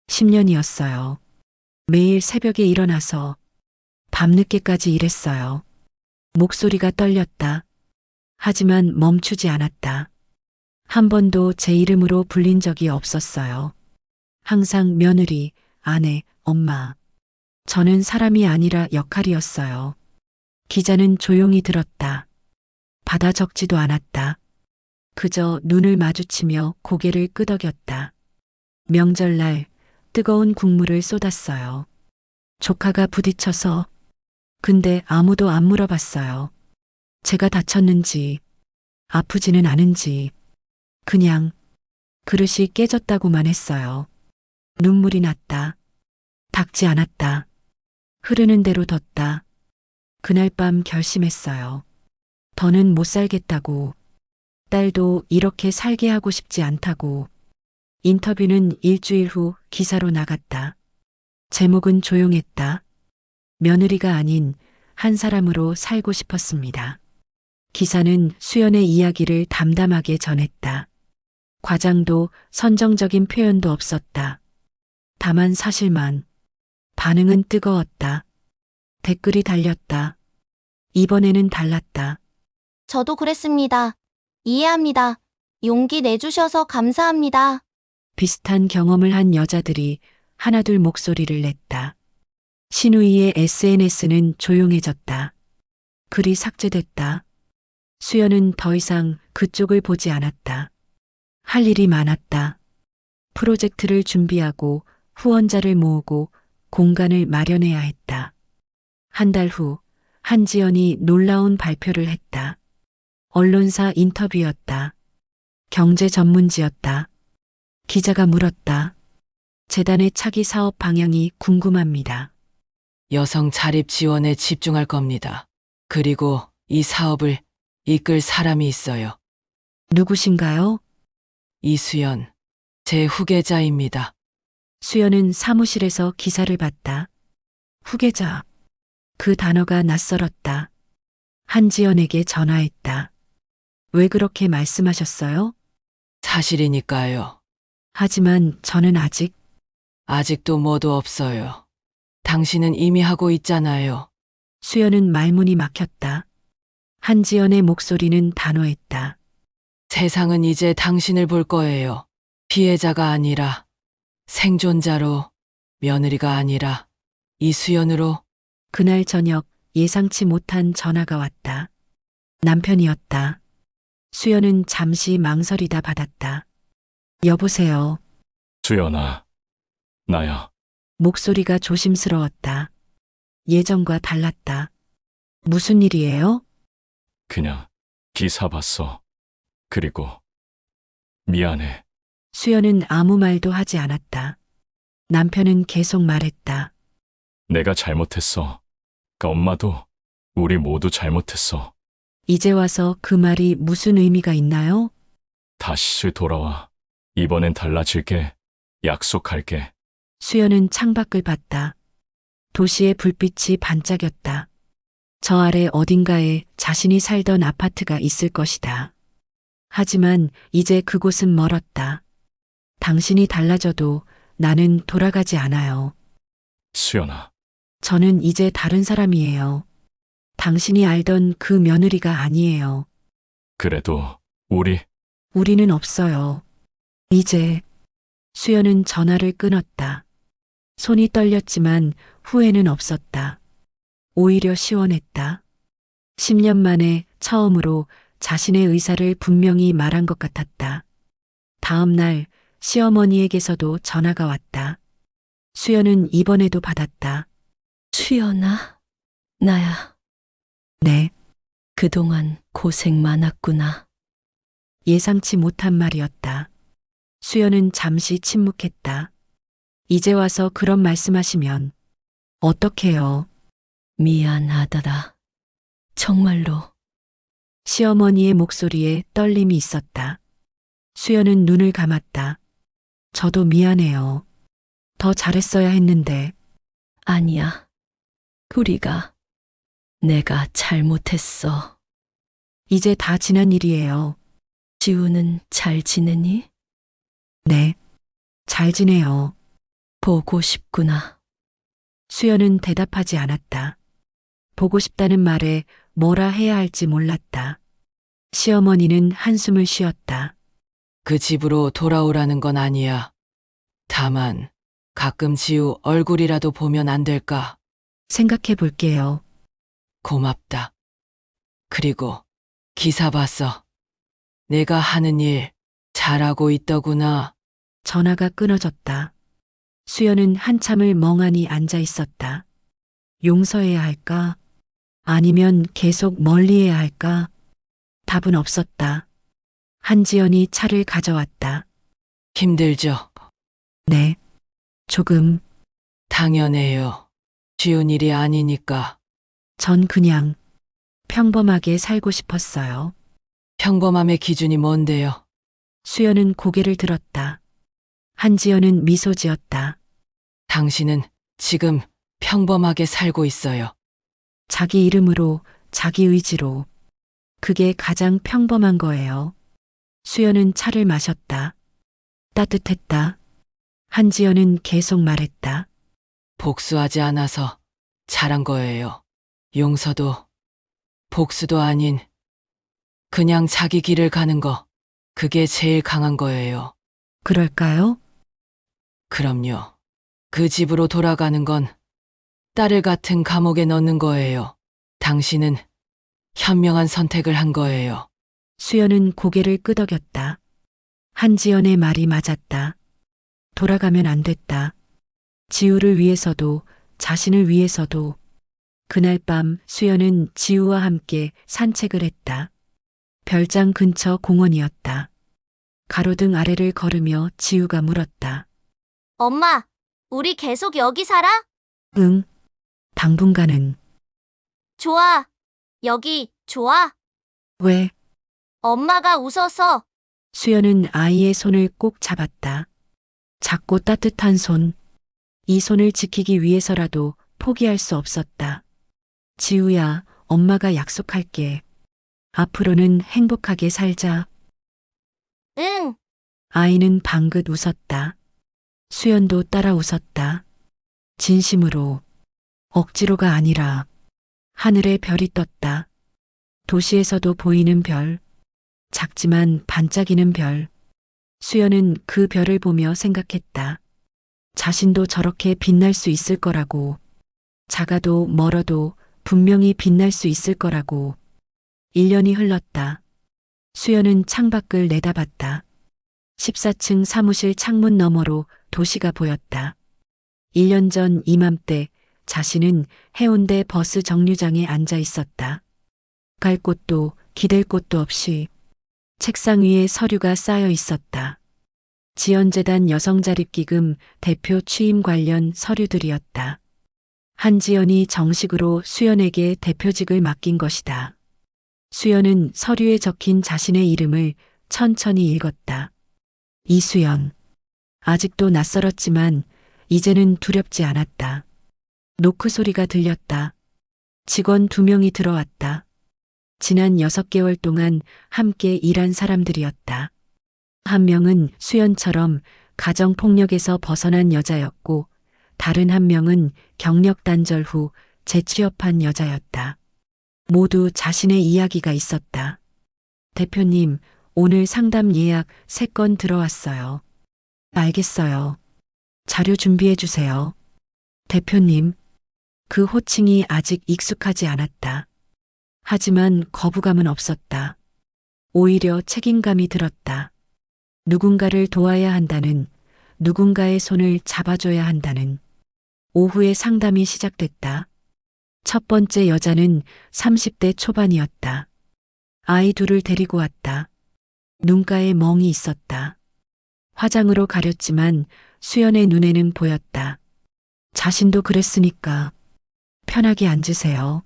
10년이었어요. 매일 새벽에 일어나서 밤늦게까지 일했어요. 목소리가 떨렸다. 하지만 멈추지 않았다. 한 번도 제 이름으로 불린 적이 없었어요. 항상 며느리, 아내, 엄마. 저는 사람이 아니라 역할이었어요. 기자는 조용히 들었다. 받아 적지도 않았다. 그저 눈을 마주치며 고개를 끄덕였다. 명절날 뜨거운 국물을 쏟았어요. 조카가 부딪혀서. 근데 아무도 안 물어봤어요. 제가 다쳤는지, 아프지는 않은지. 그냥 그릇이 깨졌다고만 했어요. 눈물이 났다. 닦지 않았다. 흐르는 대로 뒀다. 그날 밤 결심했어요. 더는 못 살겠다고. 딸도 이렇게 살게 하고 싶지 않다고. 인터뷰는 일주일 후 기사로 나갔다. 제목은 조용했다. 며느리가 아닌 한 사람으로 살고 싶었습니다. 기사는 수연의 이야기를 담담하게 전했다. 과장도 선정적인 표현도 없었다. 다만 사실만. 반응은 뜨거웠다. 댓글이 달렸다. 이번에는 달랐다. 저도 그랬습니다. 이해합니다. 용기 내주셔서 감사합니다. 비슷한 경험을 한 여자들이 하나둘 목소리를 냈다. 신우이의 SNS는 조용해졌다. 글이 삭제됐다. 수연은 더 이상 그쪽을 보지 않았다. 할 일이 많았다. 프로젝트를 준비하고 후원자를 모으고 공간을 마련해야 했다. 한 달 후 한지연이 놀라운 발표를 했다. 언론사 인터뷰였다. 경제 전문지였다. 기자가 물었다. 재단의 차기 사업 방향이 궁금합니다. 여성 자립 지원에 집중할 겁니다. 그리고 이 사업을 이끌 사람이 있어요. 누구신가요? 이수연, 제 후계자입니다. 수연은 사무실에서 기사를 봤다. 후계자. 그 단어가 낯설었다. 한지연에게 전화했다. 왜 그렇게 말씀하셨어요? 사실이니까요. 하지만 저는 아직도 뭐도 없어요. 당신은 이미 하고 있잖아요. 수연은 말문이 막혔다. 한지연의 목소리는 단호했다. 세상은 이제 당신을 볼 거예요. 피해자가 아니라, 생존자로, 며느리가 아니라, 이수연으로. 그날 저녁 예상치 못한 전화가 왔다. 남편이었다. 수연은 잠시 망설이다 받았다. 여보세요. 수연아, 나야. 목소리가 조심스러웠다. 예전과 달랐다. 무슨 일이에요? 그냥 기사 봤어. 그리고 미안해. 수연은 아무 말도 하지 않았다. 남편은 계속 말했다. 내가 잘못했어. 엄마도 우리 모두 잘못했어. 이제 와서 그 말이 무슨 의미가 있나요? 다시 돌아와. 이번엔 달라질게. 약속할게. 수연은 창밖을 봤다. 도시의 불빛이 반짝였다. 저 아래 어딘가에 자신이 살던 아파트가 있을 것이다. 하지만 이제 그곳은 멀었다. 당신이 달라져도 나는 돌아가지 않아요. 수연아, 저는 이제 다른 사람이에요. 당신이 알던 그 며느리가 아니에요. 그래도 우리는 없어요. 이제 수연은 전화를 끊었다. 손이 떨렸지만 후회는 없었다. 오히려 시원했다. 10년 만에 처음으로 자신의 의사를 분명히 말한 것 같았다. 다음 날 시어머니에게서도 전화가 왔다. 수연은 이번에도 받았다. 수연아, 나야. 네, 그동안 고생 많았구나. 예상치 못한 말이었다. 수연은 잠시 침묵했다. 이제 와서 그런 말씀하시면 어떡해요? 미안하다다. 정말로. 시어머니의 목소리에 떨림이 있었다. 수연은 눈을 감았다. 저도 미안해요. 더 잘했어야 했는데. 아니야. 내가 잘못했어. 이제 다 지난 일이에요. 지우는 잘 지내니? 네. 잘 지내요. 보고 싶구나. 수연은 대답하지 않았다. 보고 싶다는 말에 뭐라 해야 할지 몰랐다. 시어머니는 한숨을 쉬었다. 그 집으로 돌아오라는 건 아니야. 다만, 가끔 지우 얼굴이라도 보면 안 될까? 생각해 볼게요. 고맙다. 그리고, 기사 봤어. 내가 하는 일, 잘하고 있더구나. 전화가 끊어졌다. 수연은 한참을 멍하니 앉아 있었다. 용서해야 할까? 아니면 계속 멀리해야 할까? 답은 없었다. 한지연이 차를 가져왔다. 힘들죠? 네. 조금. 당연해요. 쉬운 일이 아니니까. 전 그냥 평범하게 살고 싶었어요. 평범함의 기준이 뭔데요? 수연은 고개를 들었다. 한지연은 미소 지었다. 당신은 지금 평범하게 살고 있어요. 자기 이름으로, 자기 의지로. 그게 가장 평범한 거예요. 수연은 차를 마셨다. 따뜻했다. 한지연은 계속 말했다. 복수하지 않아서 잘한 거예요. 용서도, 복수도 아닌, 그냥 자기 길을 가는 거, 그게 제일 강한 거예요. 그럴까요? 그럼요. 그 집으로 돌아가는 건 딸을 같은 감옥에 넣는 거예요. 당신은 현명한 선택을 한 거예요. 수연은 고개를 끄덕였다. 한지연의 말이 맞았다. 돌아가면 안 됐다. 지우를 위해서도 자신을 위해서도. 그날 밤 수연은 지우와 함께 산책을 했다. 별장 근처 공원이었다. 가로등 아래를 걸으며 지우가 물었다. 엄마, 우리 계속 여기 살아? 응. 당분간은. 좋아. 여기 좋아? 왜? 엄마가 웃어서. 수연은 아이의 손을 꼭 잡았다. 작고 따뜻한 손. 이 손을 지키기 위해서라도 포기할 수 없었다. 지우야, 엄마가 약속할게. 앞으로는 행복하게 살자. 응. 아이는 방긋 웃었다. 수연도 따라 웃었다. 진심으로. 억지로가 아니라 하늘에 별이 떴다. 도시에서도 보이는 별. 작지만 반짝이는 별. 수연은 그 별을 보며 생각했다. 자신도 저렇게 빛날 수 있을 거라고. 작아도 멀어도 분명히 빛날 수 있을 거라고. 1년이 흘렀다. 수연은 창밖을 내다봤다. 14층 사무실 창문 너머로 도시가 보였다. 1년 전 이맘때 자신은 해운대 버스 정류장에 앉아 있었다. 갈 곳도 기댈 곳도 없이 책상 위에 서류가 쌓여 있었다. 지연재단 여성자립기금 대표 취임 관련 서류들이었다. 한지연이 정식으로 수연에게 대표직을 맡긴 것이다. 수연은 서류에 적힌 자신의 이름을 천천히 읽었다. 이수연. 아직도 낯설었지만 이제는 두렵지 않았다. 노크 소리가 들렸다. 직원 2명이 들어왔다. 지난 6개월 동안 함께 일한 사람들이었다. 한 명은 수연처럼 가정폭력에서 벗어난 여자였고, 다른 한 명은 경력 단절 후 재취업한 여자였다. 모두 자신의 이야기가 있었다. 대표님, 오늘 상담 예약 3건 들어왔어요. 알겠어요. 자료 준비해 주세요. 대표님. 그 호칭이 아직 익숙하지 않았다. 하지만 거부감은 없었다. 오히려 책임감이 들었다. 누군가를 도와야 한다는, 누군가의 손을 잡아줘야 한다는. 오후에 상담이 시작됐다. 첫 번째 여자는 30대 초반이었다. 아이 2을 데리고 왔다. 눈가에 멍이 있었다. 화장으로 가렸지만 수연의 눈에는 보였다. 자신도 그랬으니까. 편하게 앉으세요.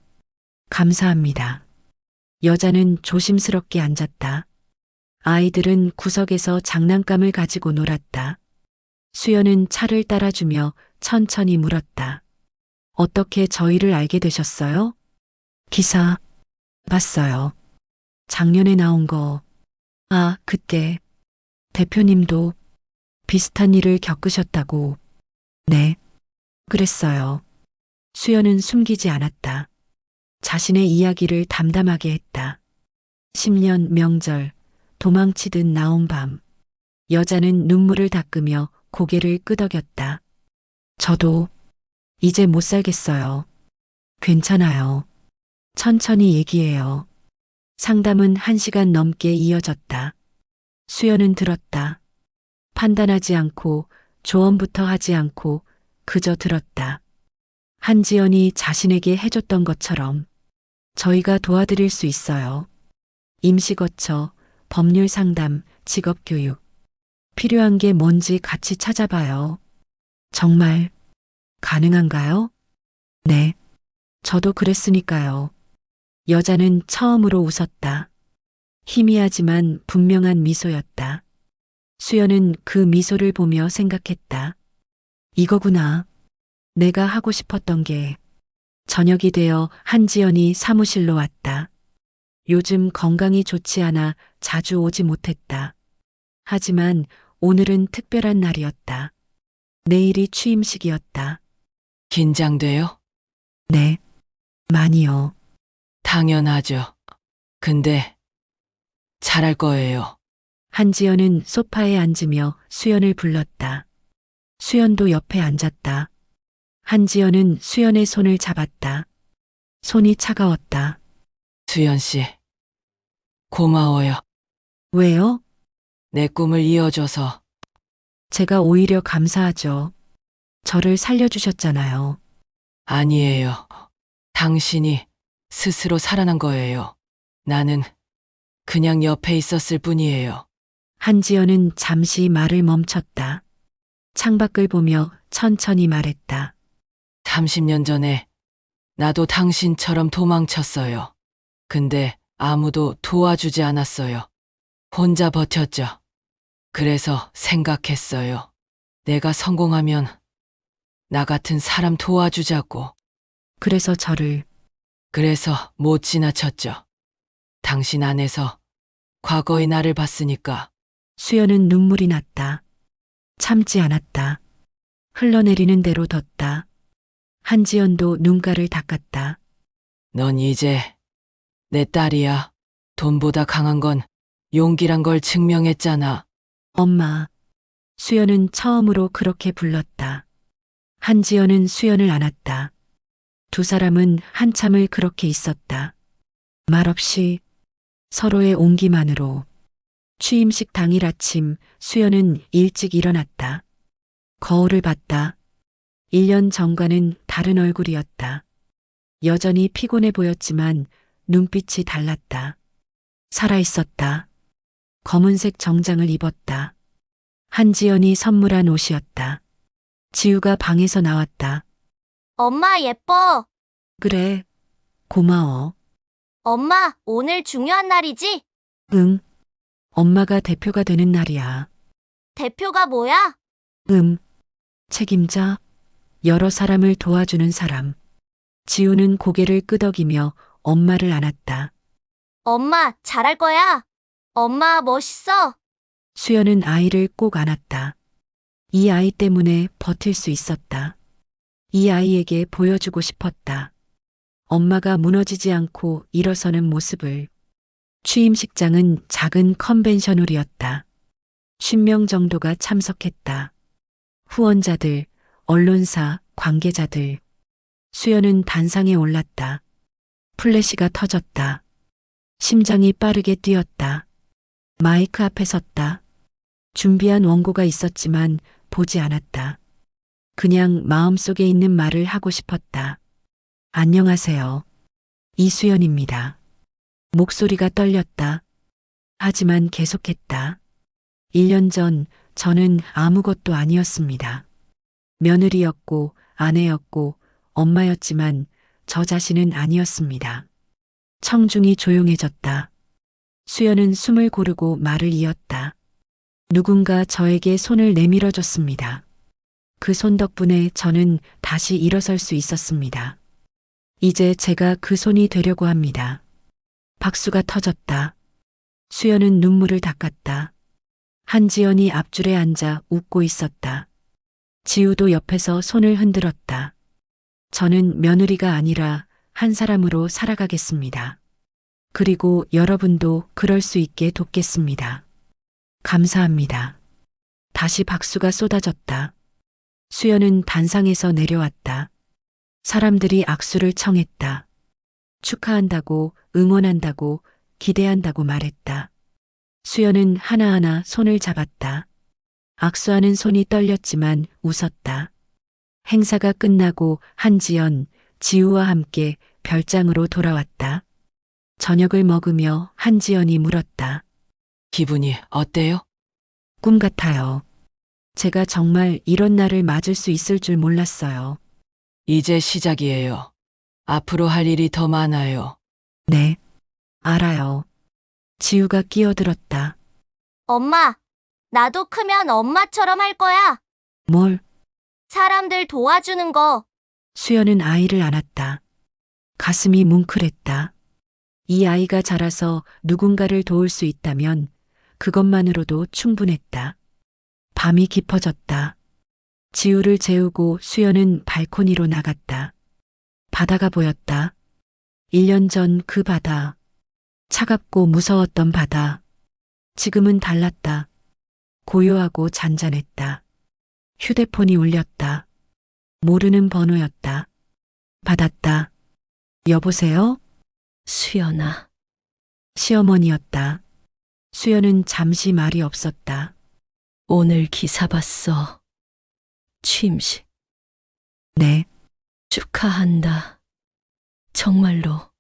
감사합니다. 여자는 조심스럽게 앉았다. 아이들은 구석에서 장난감을 가지고 놀았다. 수연은 차를 따라주며 천천히 물었다. 어떻게 저희를 알게 되셨어요? 기사 봤어요. 작년에 나온 거. 아, 그때 대표님도 비슷한 일을 겪으셨다고. 네, 그랬어요. 수연은 숨기지 않았다. 자신의 이야기를 담담하게 했다. 10년 명절, 도망치듯 나온 밤. 여자는 눈물을 닦으며 고개를 끄덕였다. 저도 이제 못 살겠어요. 괜찮아요. 천천히 얘기해요. 상담은 1시간 넘게 이어졌다. 수연은 들었다. 판단하지 않고 조언부터 하지 않고 그저 들었다. 한지연이 자신에게 해줬던 것처럼 저희가 도와드릴 수 있어요. 임시거처, 법률 상담, 직업교육. 필요한 게 뭔지 같이 찾아봐요. 정말 가능한가요? 네. 저도 그랬으니까요. 여자는 처음으로 웃었다. 희미하지만 분명한 미소였다. 수연은 그 미소를 보며 생각했다. 이거구나. 내가 하고 싶었던 게. 저녁이 되어 한지연이 사무실로 왔다. 요즘 건강이 좋지 않아 자주 오지 못했다. 하지만 오늘은 특별한 날이었다. 내일이 취임식이었다. 긴장돼요? 네, 많이요. 당연하죠. 근데 잘할 거예요. 한지연은 소파에 앉으며 수연을 불렀다. 수연도 옆에 앉았다. 한지연은 수연의 손을 잡았다. 손이 차가웠다. 수연 씨, 고마워요. 왜요? 내 꿈을 이어줘서. 제가 오히려 감사하죠. 저를 살려주셨잖아요. 아니에요. 당신이 스스로 살아난 거예요. 나는 그냥 옆에 있었을 뿐이에요. 한지연은 잠시 말을 멈췄다. 창밖을 보며 천천히 말했다. 30년 전에 나도 당신처럼 도망쳤어요. 근데 아무도 도와주지 않았어요. 혼자 버텼죠. 그래서 생각했어요. 내가 성공하면 나 같은 사람 도와주자고. 그래서 저를 그래서 못 지나쳤죠. 당신 안에서 과거의 나를 봤으니까. 수연은 눈물이 났다. 참지 않았다. 흘러내리는 대로 뒀다. 한지연도 눈가를 닦았다. 넌 이제 내 딸이야. 돈보다 강한 건 용기란 걸 증명했잖아. 엄마. 수연은 처음으로 그렇게 불렀다. 한지연은 수연을 안았다. 두 사람은 한참을 그렇게 있었다. 말없이 서로의 온기만으로. 취임식 당일 아침 수연은 일찍 일어났다. 거울을 봤다. 1년 전과는 다른 얼굴이었다. 여전히 피곤해 보였지만 눈빛이 달랐다. 살아있었다. 검은색 정장을 입었다. 한지연이 선물한 옷이었다. 지우가 방에서 나왔다. 엄마 예뻐. 그래, 고마워. 엄마, 오늘 중요한 날이지? 응. 엄마가 대표가 되는 날이야. 대표가 뭐야? 책임자, 여러 사람을 도와주는 사람. 지우는 고개를 끄덕이며 엄마를 안았다. 엄마, 잘할 거야. 엄마, 멋있어. 수연은 아이를 꼭 안았다. 이 아이 때문에 버틸 수 있었다. 이 아이에게 보여주고 싶었다. 엄마가 무너지지 않고 일어서는 모습을. 취임식장은 작은 컨벤션홀이었다. 50명 정도가 참석했다. 후원자들, 언론사, 관계자들. 수연은 단상에 올랐다. 플래시가 터졌다. 심장이 빠르게 뛰었다. 마이크 앞에 섰다. 준비한 원고가 있었지만 보지 않았다. 그냥 마음속에 있는 말을 하고 싶었다. 안녕하세요. 이수연입니다. 목소리가 떨렸다. 하지만 계속했다. 1년 전 저는 아무것도 아니었습니다. 며느리였고 아내였고 엄마였지만 저 자신은 아니었습니다. 청중이 조용해졌다. 수연은 숨을 고르고 말을 이었다. 누군가 저에게 손을 내밀어줬습니다. 그 손 덕분에 저는 다시 일어설 수 있었습니다. 이제 제가 그 손이 되려고 합니다. 박수가 터졌다. 수연은 눈물을 닦았다. 한지연이 앞줄에 앉아 웃고 있었다. 지우도 옆에서 손을 흔들었다. 저는 며느리가 아니라 한 사람으로 살아가겠습니다. 그리고 여러분도 그럴 수 있게 돕겠습니다. 감사합니다. 다시 박수가 쏟아졌다. 수연은 단상에서 내려왔다. 사람들이 악수를 청했다. 축하한다고, 응원한다고, 기대한다고 말했다. 수연은 하나하나 손을 잡았다. 악수하는 손이 떨렸지만 웃었다. 행사가 끝나고 한지연, 지우와 함께 별장으로 돌아왔다. 저녁을 먹으며 한지연이 물었다. 기분이 어때요? 꿈 같아요. 제가 정말 이런 날을 맞을 수 있을 줄 몰랐어요. 이제 시작이에요. 앞으로 할 일이 더 많아요. 네, 알아요. 지우가 끼어들었다. 엄마, 나도 크면 엄마처럼 할 거야. 뭘? 사람들 도와주는 거. 수연은 아이를 안았다. 가슴이 뭉클했다. 이 아이가 자라서 누군가를 도울 수 있다면 그것만으로도 충분했다. 밤이 깊어졌다. 지우를 재우고 수연은 발코니로 나갔다. 바다가 보였다. 1년 전 그 바다. 차갑고 무서웠던 바다. 지금은 달랐다. 고요하고 잔잔했다. 휴대폰이 울렸다. 모르는 번호였다. 받았다. 여보세요? 수연아, 시어머니였다. 수연은 잠시 말이 없었다. 오늘 기사 봤어. 취임식 네, 축하한다. 정말로.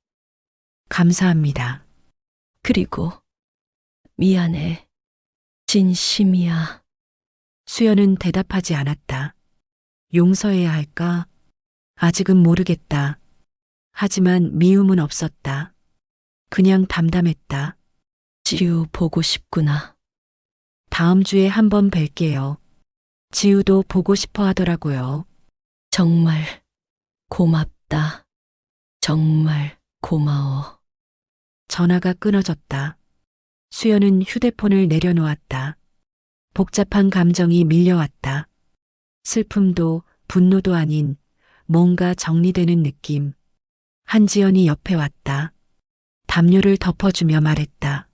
감사합니다. 그리고 미안해. 진심이야. 수연은 대답하지 않았다. 용서해야 할까? 아직은 모르겠다. 하지만 미움은 없었다. 그냥 담담했다. 지우 보고 싶구나. 다음 주에 한번 뵐게요. 지우도 보고 싶어 하더라고요. 정말 고맙다. 정말 고마워. 전화가 끊어졌다. 수연은 휴대폰을 내려놓았다. 복잡한 감정이 밀려왔다. 슬픔도 분노도 아닌 뭔가 정리되는 느낌. 한지연이 옆에 왔다. 담요를 덮어주며 말했다.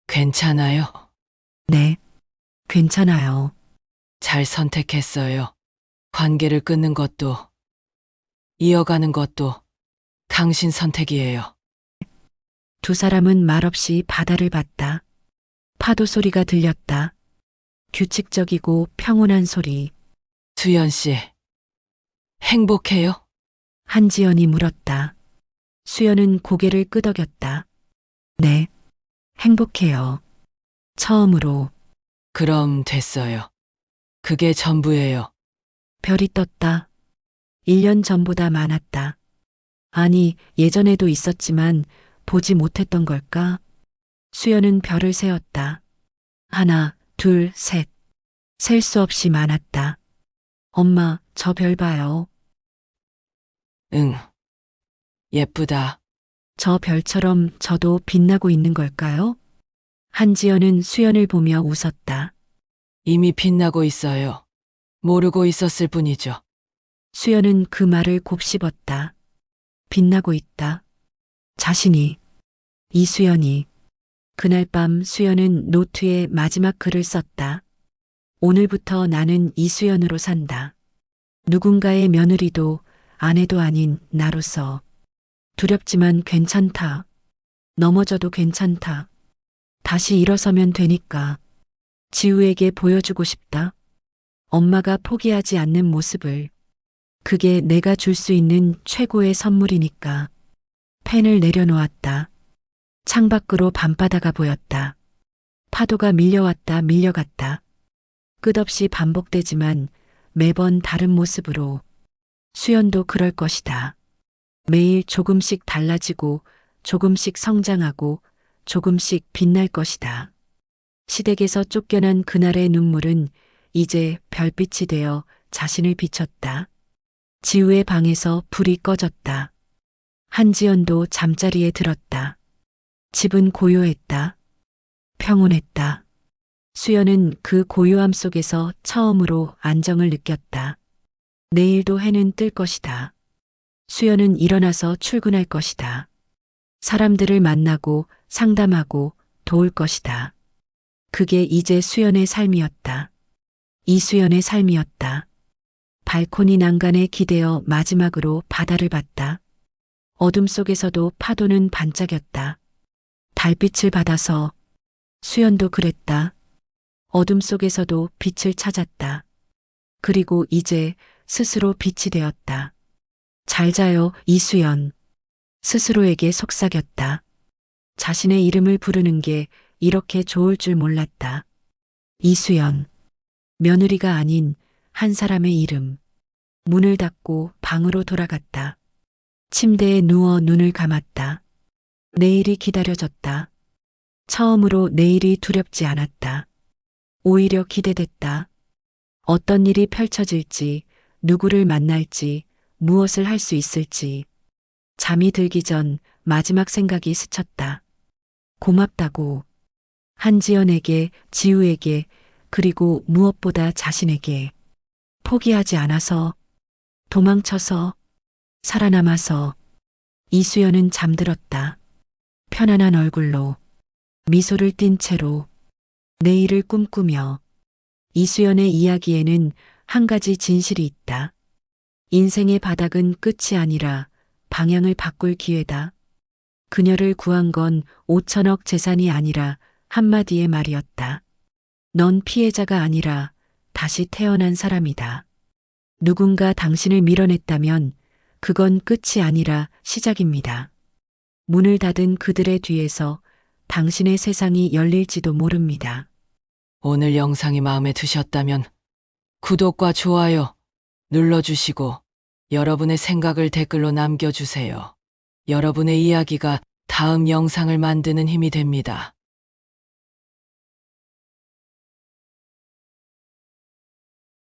괜찮아요. 네, 괜찮아요. 잘 선택했어요. 관계를 끊는 것도, 이어가는 것도 당신 선택이에요. 두 사람은 말없이 바다를 봤다. 파도 소리가 들렸다. 규칙적이고 평온한 소리. 수연 씨, 행복해요? 한지연이 물었다. 수연은 고개를 끄덕였다. 네, 행복해요. 처음으로 그럼 됐어요. 그게 전부예요. 별이 떴다. 1년 전보다 많았다. 아니, 예전에도 있었지만 보지 못했던 걸까? 수연은 별을 세었다. 하나, 둘, 셋. 셀 수 없이 많았다. 엄마, 저 별 봐요. 응. 예쁘다. 저 별처럼 저도 빛나고 있는 걸까요? 한지연은 수연을 보며 웃었다. 이미 빛나고 있어요. 모르고 있었을 뿐이죠. 수연은 그 말을 곱씹었다. 빛나고 있다. 자신이. 이수연이. 그날 밤 수연은 노트에 마지막 글을 썼다. 오늘부터 나는 이수연으로 산다. 누군가의 며느리도 아내도 아닌 나로서. 두렵지만 괜찮다. 넘어져도 괜찮다. 다시 일어서면 되니까. 지우에게 보여주고 싶다. 엄마가 포기하지 않는 모습을. 그게 내가 줄 수 있는 최고의 선물이니까. 펜을 내려놓았다. 창밖으로 밤바다가 보였다. 파도가 밀려왔다 밀려갔다. 끝없이 반복되지만 매번 다른 모습으로. 수연도 그럴 것이다. 매일 조금씩 달라지고 조금씩 성장하고 조금씩 빛날 것이다. 시댁에서 쫓겨난 그날의 눈물은 이제 별빛이 되어 자신을 비췄다. 지우의 방에서 불이 꺼졌다. 한지연도 잠자리에 들었다. 집은 고요했다. 평온했다. 수연은 그 고요함 속에서 처음으로 안정을 느꼈다. 내일도 해는 뜰 것이다. 수연은 일어나서 출근할 것이다. 사람들을 만나고 상담하고 도울 것이다. 그게 이제 수연의 삶이었다. 이수연의 삶이었다. 발코니 난간에 기대어 마지막으로 바다를 봤다. 어둠 속에서도 파도는 반짝였다. 달빛을 받아서. 수연도 그랬다. 어둠 속에서도 빛을 찾았다. 그리고 이제 스스로 빛이 되었다. 잘 자요, 이수연. 스스로에게 속삭였다. 자신의 이름을 부르는 게 이렇게 좋을 줄 몰랐다. 이수연. 며느리가 아닌 한 사람의 이름. 문을 닫고 방으로 돌아갔다. 침대에 누워 눈을 감았다. 내일이 기다려졌다. 처음으로 내일이 두렵지 않았다. 오히려 기대됐다. 어떤 일이 펼쳐질지, 누구를 만날지, 무엇을 할 수 있을지. 잠이 들기 전 마지막 생각이 스쳤다. 고맙다고. 한지연에게, 지우에게, 그리고 무엇보다 자신에게. 포기하지 않아서, 도망쳐서, 살아남아서. 이수연은 잠들었다. 편안한 얼굴로, 미소를 띤 채로, 내일을 꿈꾸며. 이수연의 이야기에는 한 가지 진실이 있다. 인생의 바닥은 끝이 아니라 방향을 바꿀 기회다. 그녀를 구한 건 5천억 재산이 아니라 한마디의 말이었다. 넌 피해자가 아니라 다시 태어난 사람이다. 누군가 당신을 밀어냈다면 그건 끝이 아니라 시작입니다. 문을 닫은 그들의 뒤에서 당신의 세상이 열릴지도 모릅니다. 오늘 영상이 마음에 드셨다면 구독과 좋아요 눌러주시고 여러분의 생각을 댓글로 남겨주세요. 여러분의 이야기가 다음 영상을 만드는 힘이 됩니다.